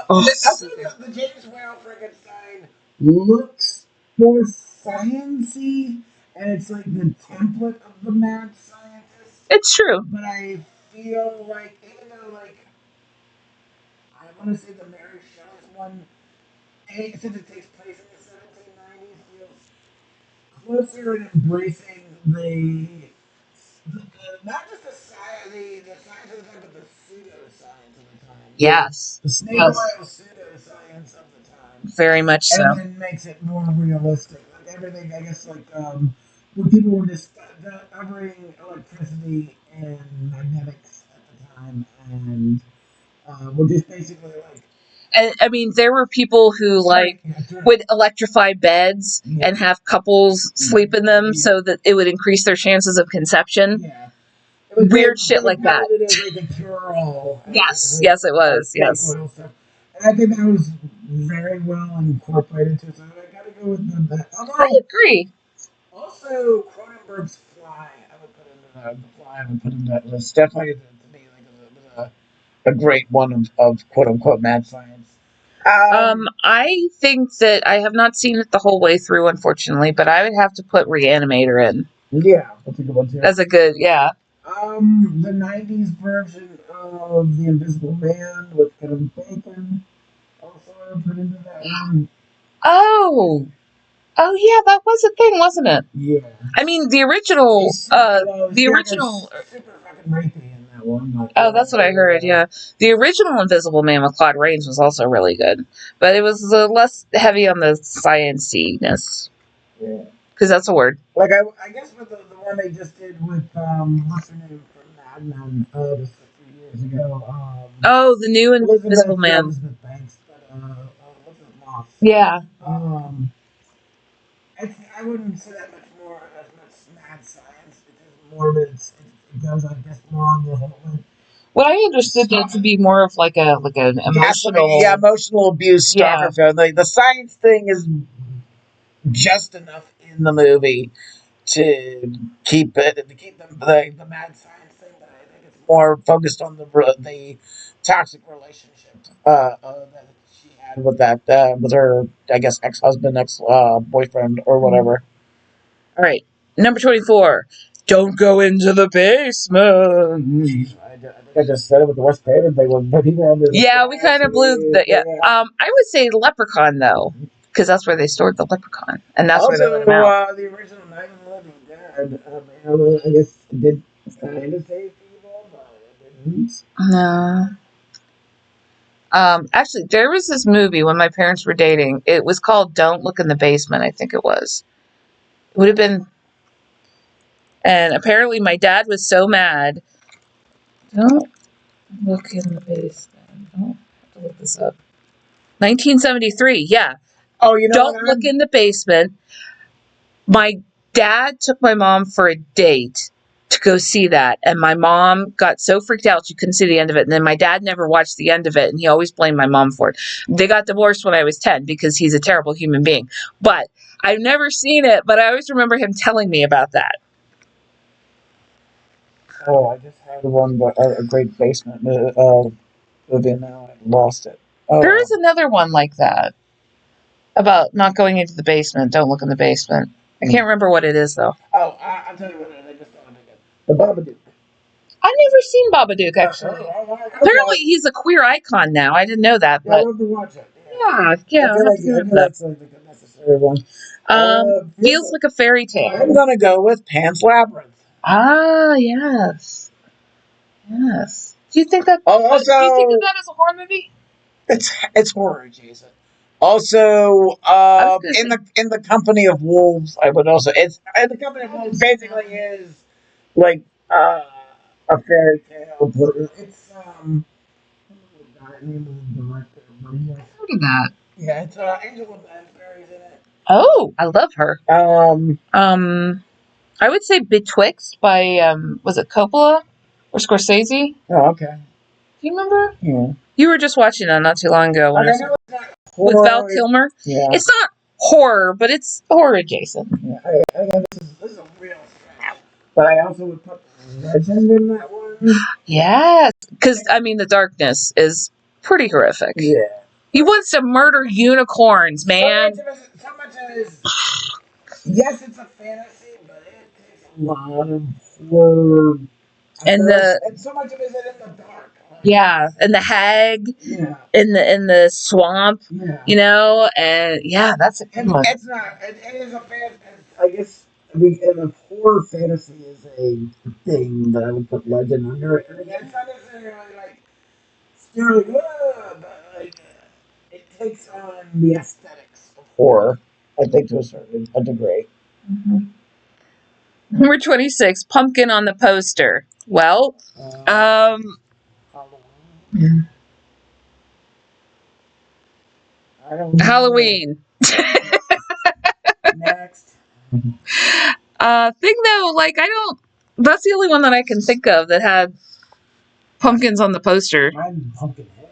Well, the James Whale Frankenstein looks more sciencey, and it's like the template of the mad scientist. It's true. But I feel like, even though, I want to say the Mary Shelley's one, since it takes place in the 1790s, feels closer in embracing the not just the science of the time, but the pseudoscience of the time. Yes. The snake oil pseudoscience of the time. Very much so. And then makes it more realistic. Like everything, I guess, when people were discovering electricity and magnetics at the time, and were just basically And I mean, there were people who would electrify beds and have couples sleep in them so that it would increase their chances of conception. Yeah. Weird shit like that. It as like a cure-all. Yes, it was. Yes. And I think that was very well incorporated into it. So I got to go with that. I agree. Also, Cronenberg's Fly, I would put into that list. Definitely to me a great one of quote unquote mad science. I think that I have not seen it the whole way through, unfortunately, but I would have to put Reanimator in. Yeah, that's a good one too. That's a good, yeah. The '90s version of The Invisible Man with Kevin Bacon. Also, I put into that one. Oh, oh yeah, that was a thing, wasn't it? Yeah. I mean, the original, the original. Super fucking rapey in that one. But, Oh, that's what I heard. Yeah, the original Invisible Man with Claude Rains was also really good, but it was less heavy on the science-ness. Yeah. Because that's a word. Like I guess with the one they just did with what's her name from Mad Men just a few years ago. Oh, the new Invisible Man. Elizabeth Banks, but Elizabeth Moss. Yeah. I wouldn't say that much more as much mad science because more of it goes I guess more on the whole. What I understood it to be more of like an emotional, emotional abuse stalker film. Like the science thing is just enough in the movie to keep the mad science thing, but I think it's more focused on the toxic relationship that she had with that with her I guess ex husband, ex boyfriend or whatever. All right, number 24. Don't go into the basement. Jeez, I think I just said it with the West Craven thing. But yeah, we kind of blew that. Yeah. I would say Leprechaun though, because that's where they stored the leprechaun, and that's also, where they let him out. The original Night of the Living Dead. I guess it did kind of say evil, but it didn't. No. Actually, there was this movie when my parents were dating. It was called Don't Look in the Basement, I think it was. It would have been. And apparently, my dad was so mad. Don't look in the basement. Oh, I have to look this up. 1973, yeah. Oh, you know Don't look in the basement. My dad took my mom for a date to go see that, and my mom got so freaked out she couldn't see the end of it, and then my dad never watched the end of it, and he always blamed my mom for it. They got divorced when I was 10 because he's a terrible human being, but I've never seen it, but I always remember him telling me about that. Oh, I just had one, a great basement movie, and now I lost it. Oh, There is another one like that about not going into the basement. Don't look in the basement. I can't remember what it is though. Oh, I'll tell you what it is. I just thought of it. The Babadook. I've never seen Babadook actually. Apparently, he's a queer icon now. I didn't know that, but I love to watch it. yeah. I feel like that's like a necessary one. Feels like a fairy tale. I'm gonna go with Pan's Labyrinth. Ah, yes, yes. Do you think that? Also, do you think of that as a horror movie? It's horror adjacent. Also, in the Company of Wolves, I would also the Company of Wolves basically is like a fairy tale. It's the name of the director. I've heard of that. Yeah, it's Angela Lansbury's in it. Oh, I love her. I would say Betwixt by was it Coppola or Scorsese? Oh, okay. Do you remember? Yeah. You were just watching that not too long ago. I know it's not with horror. Val Kilmer. Yeah. It's not horror, but it's horror adjacent. Yeah, this is a real thing. But I also would put legend in that one. Yes, because I mean, The Darkness is pretty horrific. Yeah. He wants to murder unicorns, man. So much of it is. Yes, it's a fantasy, but it takes a lot of horror. And so much of it is in the dark. Yeah, and the hag. Yeah. In the swamp. Yeah. You know, and yeah, that's a good one. It's not. It is a fan. I guess. I mean, and a horror fantasy is a thing that I would put legend under it. And again, it's not necessarily like scary, but like it takes on the aesthetics of horror. I think to a degree. Mm-hmm. Number 26, pumpkin on the poster. Well, Halloween. I don't know. Halloween. Next. Thing though, like that's the only one that I can think of that had pumpkins on the poster. Mine Pumpkinhead.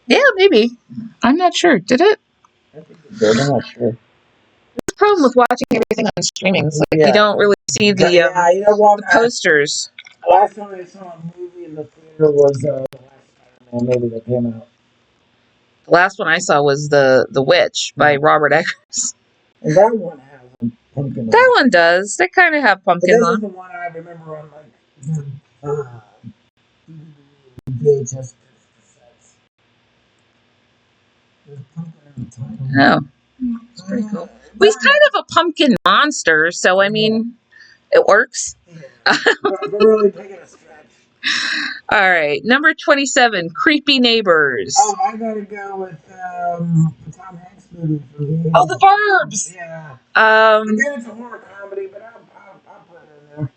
Yeah, maybe. I'm not sure. Did it? I think it did. I'm not sure. The problem with watching everything on streaming is like you don't really see the posters. Last time I saw a movie in the theater was the last Spider-Man movie that came out. The last one I saw was the Witch by Robert Eggers. And that one has pumpkin. That one does. They kind of have But pumpkins this is on. the one I remember on like VHS cassettes. There's pumpkin in the title. Oh, it's pretty cool. Well, he's kind of a pumpkin monster, so I mean, it works. Yeah. We're really taking a stretch. All right, number 27, Creepy Neighbors. Oh, I gotta go with the Tom Hanks movie for the Oh, The Burbs. Yeah. Again, it's a horror comedy, but I'll put it in there.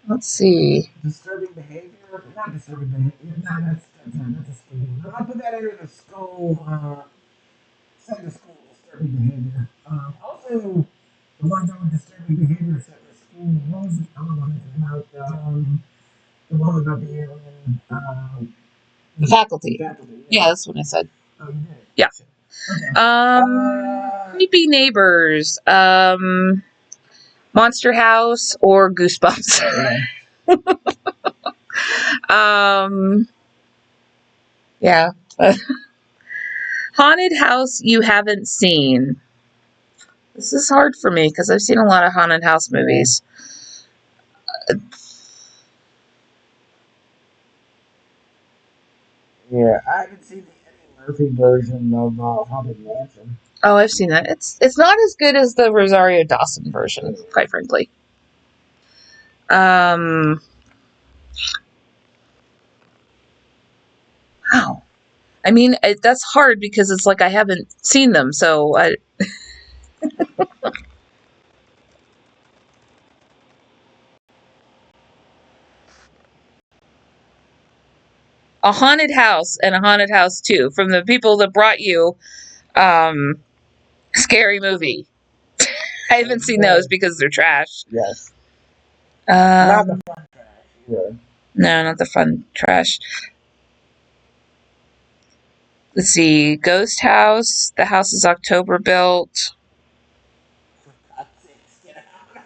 Let's see. Disturbing behavior? Not disturbing behavior. No, that's a scary one. I'll put that under the school, set the school disturbing behavior. Also, the one that with disturbing behavior set the school. What was the other one that came out? The one about the alien. The Faculty. Yeah, that's what I said. Oh, you did? Yeah. Okay. Creepy Neighbors. Monster House or Goosebumps. Yeah. Haunted house you haven't seen. This is hard for me because I've seen a lot of haunted house movies. Yeah, I haven't seen the Eddie Murphy version of Haunted Mansion. Oh, I've seen that. It's not as good as the Rosario Dawson version, quite frankly. Wow. I mean, that's hard because it's like I haven't seen them, so I. A Haunted House and a Haunted House 2 from the people that brought you Scary Movie. I haven't seen those because they're trash. Yes. Not the fun trash either. No, not the fun trash. Let's see. Ghost House. The house is October built. For God's sakes, get out. What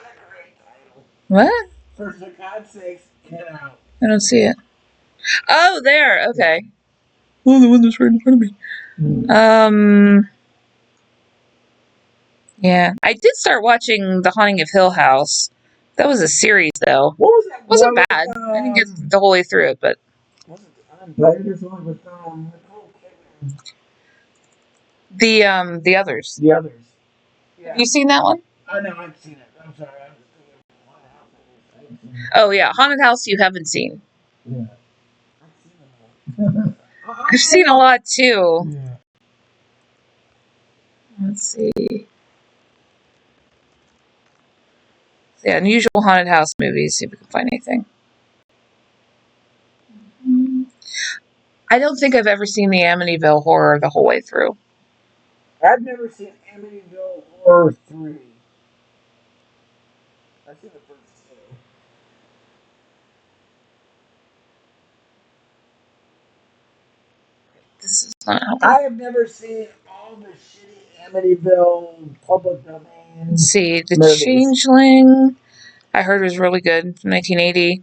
a great title. What? For God's sakes, get out. I don't see it. Oh, there. Okay. Oh, the one that's right in front of me. Yeah. I did start watching The Haunting of Hill House. That was a series, though. What was that? Wasn't bad. I didn't get the whole way through it, but. Was it the Uninvited or something with Nicole Kidman? The others. The others. Yeah. Have you seen that one? Oh, no, I've seen it. I'm sorry. I was thinking of Haunted House. Oh, yeah. Haunted House you haven't seen. Yeah. I've seen them all. I've seen a lot, too. Yeah. Let's see. Yeah, unusual haunted house movies. See if we can find anything. I don't think I've ever seen the Amityville Horror the whole way through. I've never seen Amityville Horror 3. I've seen the first two. This is not helping. I have never seen all the shitty Amityville public domain. Let's see. The movies. Changeling, I heard was really good from 1980.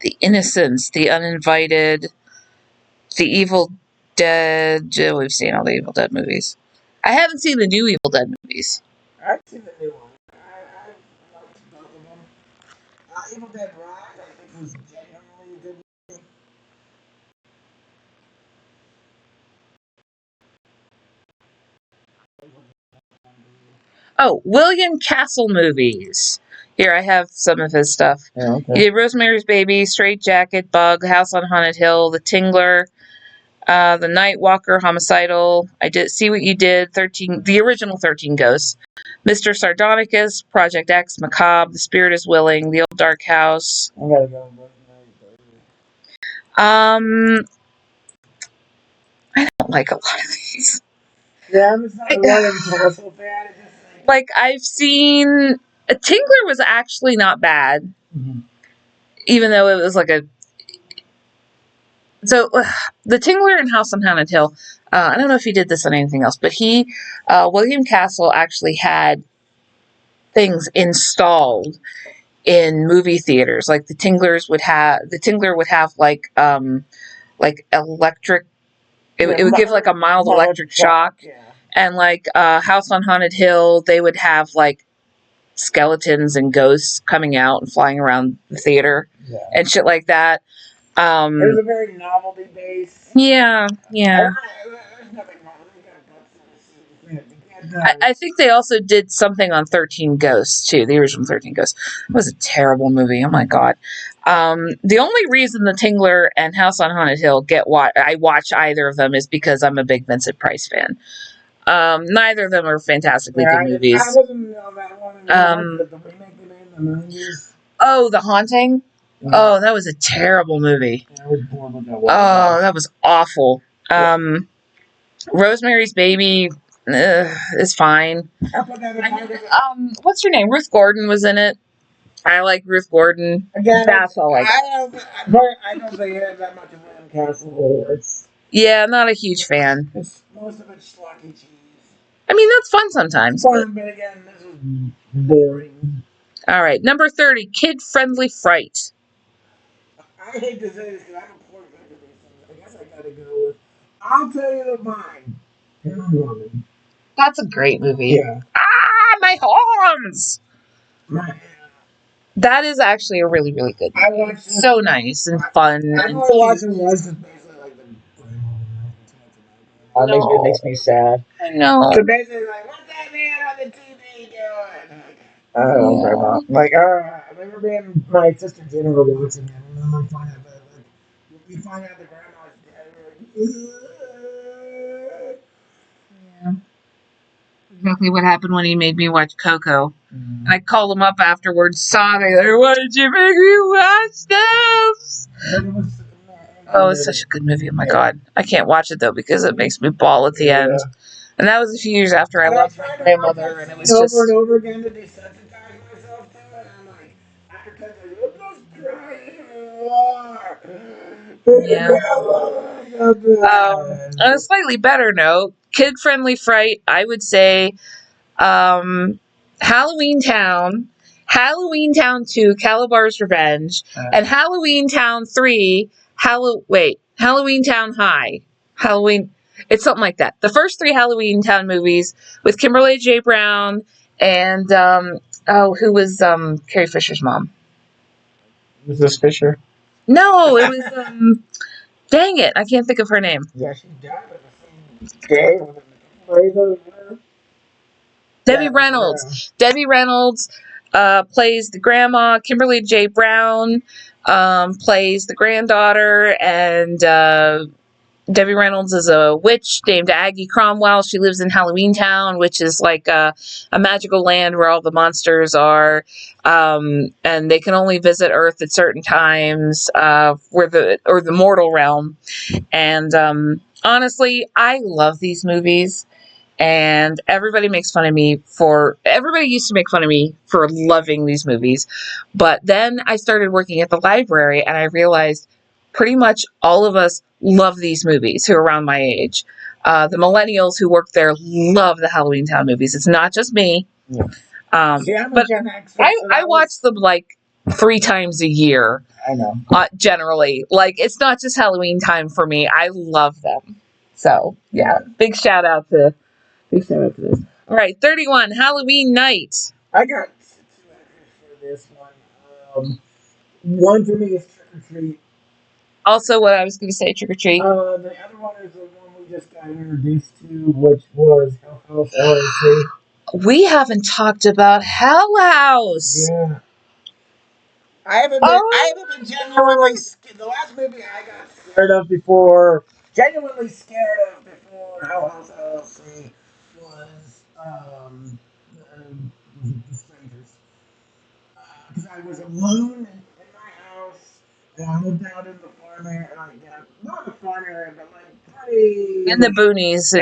The Innocents, The Uninvited, The Evil Dead. We've seen all the Evil Dead movies. I haven't seen the new Evil Dead movies. I've seen the new one. I liked both of them. Evil Dead Rise, I think, was genuinely a good movie. Oh, William Castle movies. Here, I have some of his stuff. Yeah, okay. He did Rosemary's Baby, Straight Jacket, Bug, House on Haunted Hill, The Tingler, The Night Walker, Homicidal. I did See What You Did, the original 13 Ghosts, Mr. Sardonicus, Project X, Macabre, The Spirit is Willing, The Old Dark House. I gotta go with Rosemary's Baby. I don't like a lot of these. Yeah, I'm just not a William Castle fan. Like, I've seen... Tingler was actually not bad. Mm-hmm. Even though it was like a... So, the Tingler in House on Haunted Hill, I don't know if he did this on anything else, but William Castle actually had things installed in movie theaters. Like, the Tingler would have like electric... It would give like a mild electric shock. Yeah. And like House on Haunted Hill, they would have like skeletons and ghosts coming out and flying around the theater and shit like that. It was a very novelty base. Yeah. There's nothing wrong. I think they also did something on 13 Ghosts too, the original 13 Ghosts. It was a terrible movie. Oh my god. The only reason The Tingler and House on Haunted Hill I watch either of them is because I'm a big Vincent Price fan. Neither of them are fantastically good movies. I wasn't that one but the remake they made in the 90s. Oh, The Haunting? Yeah. Oh, that was a terrible movie. Yeah, I was bored with that one. Oh, that was awful. Rosemary's Baby is fine. What's her name? Ruth Gordon was in it. I like Ruth Gordon. Again, that's all I don't think it has that much of an castle. Yeah, not a huge fan. Most of it's schlocky cheese. I mean, that's fun sometimes. Fun, but again, this is boring. All right, number 30, Kid-Friendly Fright. I hate to say this because I'm a poor vegetarian. I guess I gotta go with. I'll tell you the mine. Woman. That's a great movie. Yeah. My horns! That is actually a really, really good movie. I watched it. So nice and fun. I know watching was just basically like the. It makes me sad. I know. So basically, like, what's that man on the TV doing? I don't know. Like, I remember being my sister Jennifer watching it, and then we find out that we find out the grandma's dead. Yeah. Exactly what happened when he made me watch Coco. And I called him up afterwards, sobbing, like, why did you make me watch this? Oh, it's such a good movie. Oh my god. I can't watch it though because it makes me bawl at the end. And that was a few years after I lost my grandmother, and it was just over and over again to desensitize myself to it. And I'm like, after 10 seconds, on a slightly better note, kid-friendly fright, I would say Halloween Town, Halloween Town 2, Calabar's Revenge, and Halloween Town 3, Halloween Town High. It's something like that. The first 3 Halloween Town movies with Kimberly J. Brown and, who was Carrie Fisher's mom? Mrs. Fisher? No, it was, dang it, I can't think of her name. Yeah, she died at the same day. Debbie Reynolds. Yeah. Debbie Reynolds plays the grandma. Kimberly J. Brown plays the granddaughter, and Debbie Reynolds is a witch named Aggie Cromwell. She lives in Halloween Town, which is like a magical land where all the monsters are, and they can only visit Earth at certain times, or the mortal realm. And honestly, I love these movies. And everybody used to make fun of me for loving these movies. But then I started working at the library and I realized pretty much all of us love these movies who are around my age. The millennials who work there love the Halloween Town movies. It's not just me. Yeah. But I watch them like 3 times a year. I know. Generally. Like, it's not just Halloween time for me. I love them. So, yeah. Big shout out to this. All right, 31, Halloween Night. I got 2 entries for this one. One for me is Trick or Treat. Also, what I was going to say, Trick or Treat. The other one is the one we just got introduced to, which was Hell House LAC. We haven't talked about Hell House. Yeah. I haven't been genuinely scared. The last movie I got scared of before Hell House LLC was the Strangers. Because I was alone in my house, and I lived out in the farm area, not a farm area, but like pretty in the boonies,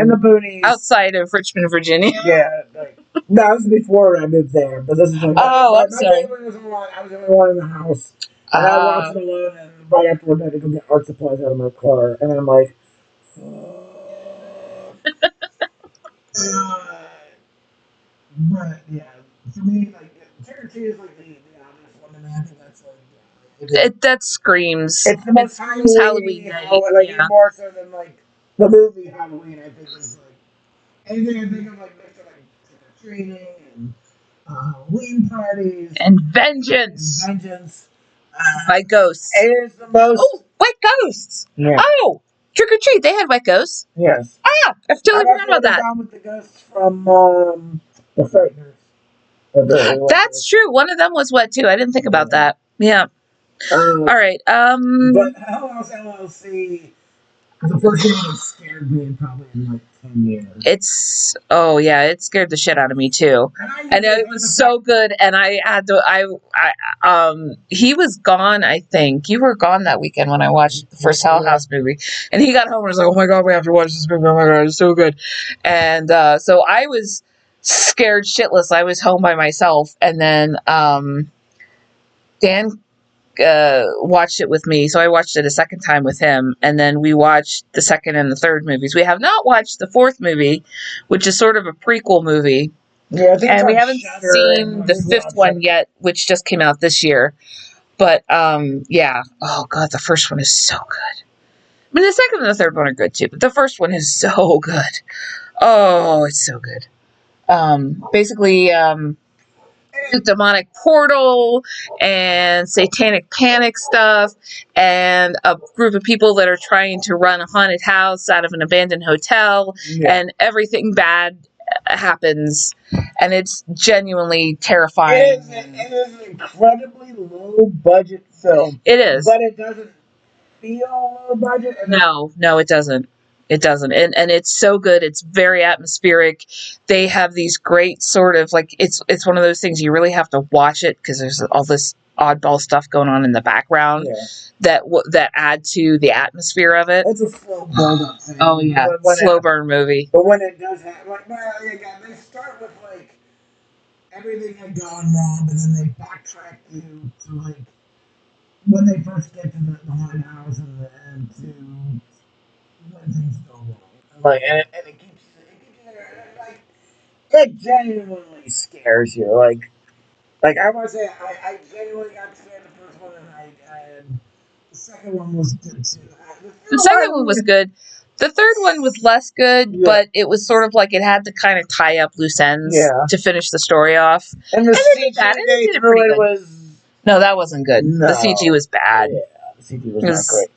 outside of Richmond, Virginia. Yeah, that was before I moved there, but this is like I'm sorry. I was the only one in the house, and I watched it alone. And right afterward, I had to go get art supplies out of my car, and I'm like. But yeah, for me, like Trick or Treat is like the obvious one, and I think that's like that screams. It's the most Halloween night, like more so than like the movie Halloween. I think is like anything I think of, like, next to, like, trick-or-treating and Halloween parties. And Vengeance. Vengeance. By Ghosts. It is the most... Oh, White Ghosts. Yeah. Oh, Trick or Treat. They had White Ghosts. Yes. Ah, I've totally forgot about that. Down with the ghosts from the Frighteners. That's true. One of them was wet too. I didn't think about that. Yeah. All right. But Hell House LLC, the first one scared me probably in like 10 years. It scared the shit out of me too. And it was so good. And I had to, he was gone, I think. You were gone that weekend when I watched the first Hell House movie. And he got home and was like, oh my God, we have to watch this movie. Oh my God, it's so good. And so I was scared shitless. I was home by myself. And then Dan watched it with me, so I watched it a second time with him, and then we watched the second and the third movies. We have not watched the fourth movie, which is sort of a prequel movie, and we haven't seen the fifth one yet, which just came out this year. But yeah, oh God, the first one is so good. I mean, the second and the third one are good too, but the first one is so good. Oh, it's so good. Basically, the demonic portal and satanic panic stuff, and a group of people that are trying to run a haunted house out of an abandoned hotel, and everything bad happens, and it's genuinely terrifying. It is an incredibly low budget film. It is, but it doesn't feel low budget. No, it doesn't. It doesn't. And it's so good. It's very atmospheric. They have these great sort of, like, it's one of those things you really have to watch it because there's all this oddball stuff going on in the background that add to the atmosphere of it. It's a slow build-up thing. Oh, yeah. Slow burn movie. But when it does happen, like, again, they start with, like, everything had gone wrong, but then they backtrack you to, like, when they first get to the haunted house and to when things go wrong. Like, and it keeps you there. Like, it genuinely scares you. Like I want to say, I genuinely got scared the first one, and the second one was good too. The second one was good. The third one was less good, but it was sort of like it had to kind of tie up loose ends to finish the story off. And the CG was... No, that wasn't good. No. The CG was bad. Yeah, the CG was not great.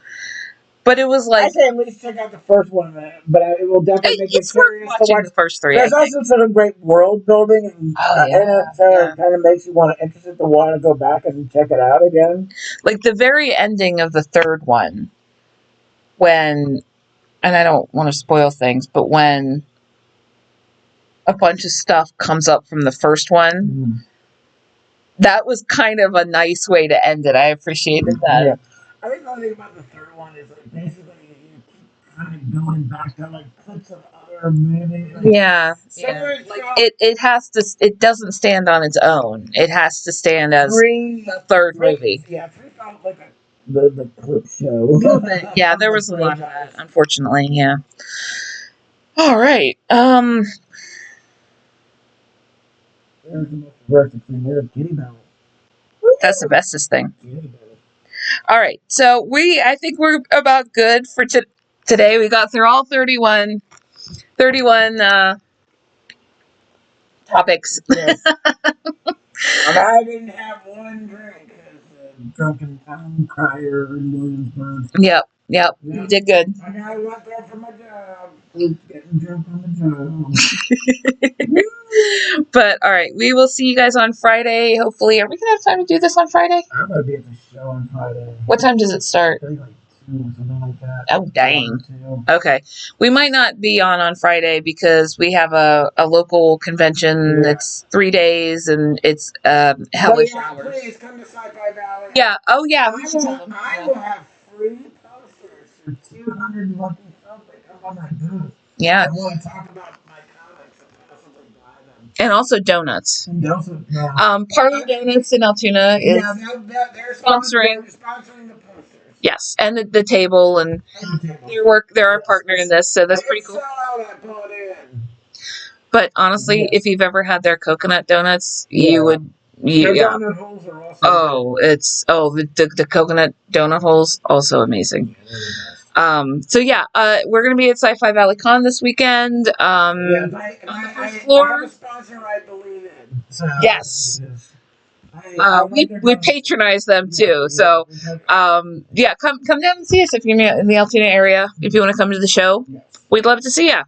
But it was like... I say at least check out the first one, but it will definitely make you curious to watch the first three. There's also sort of great world building, and it kind of makes you interested to want to go back and check it out again. Like the very ending of the third one, when, and I don't want to spoil things, but when a bunch of stuff comes up from the first one, that was kind of a nice way to end it. I appreciated that. Yeah. I think the only thing about the third one is like basically you keep kind of going back to like clips of other movies. Like, like it has to. It doesn't stand on its own. It has to stand as the third movie. Yeah, three felt like the clip show. Yeah, there was a lot of that, unfortunately. Yeah. All right. That's the bestest thing. All right, so I think we're about good for today. We got through all 31 topics. Yes. And I didn't have one drink because drunken town crier in Williamsburg. Yep, you did good. I got a lot there for my job. Getting drunk on the job. But all right, we will see you guys on Friday. Hopefully, are we gonna have time to do this on Friday? I'm gonna be at the show on Friday. What time does it start? Like 2 or something like that. Oh dang. Okay, we might not be on Friday because we have a local convention that's 3 days and it's hellish hours. Please come to Sci-Fi Valley. Yeah. Oh yeah. I will have free posters for 200 lucky folks that come on my booth. Yeah. I want to talk about my comics and possibly buy them. And also donuts. Yeah. Parlor Donuts in Altoona is they're sponsoring the posters. Yes, and the table and they're our partner in this, so that's pretty cool. But honestly, if you've ever had their coconut donuts, you would. Their donut holes are also the coconut donut holes also amazing. So yeah, we're gonna be at Sci-Fi Valley Con this weekend. Yeah, On the first I floor. have a sponsor I believe in. So Yes. like We patronize them too. So yeah, come down and see us if you're in the Altoona area. If you want to come to the show, we'd love to see you.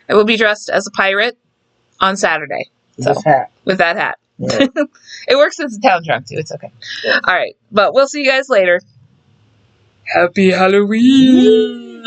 I will be dressed as a pirate on Saturday. So with that hat. Yeah. It works as a town drunk too. It's okay. Yeah. All right, but we'll see you guys later. Happy Halloween.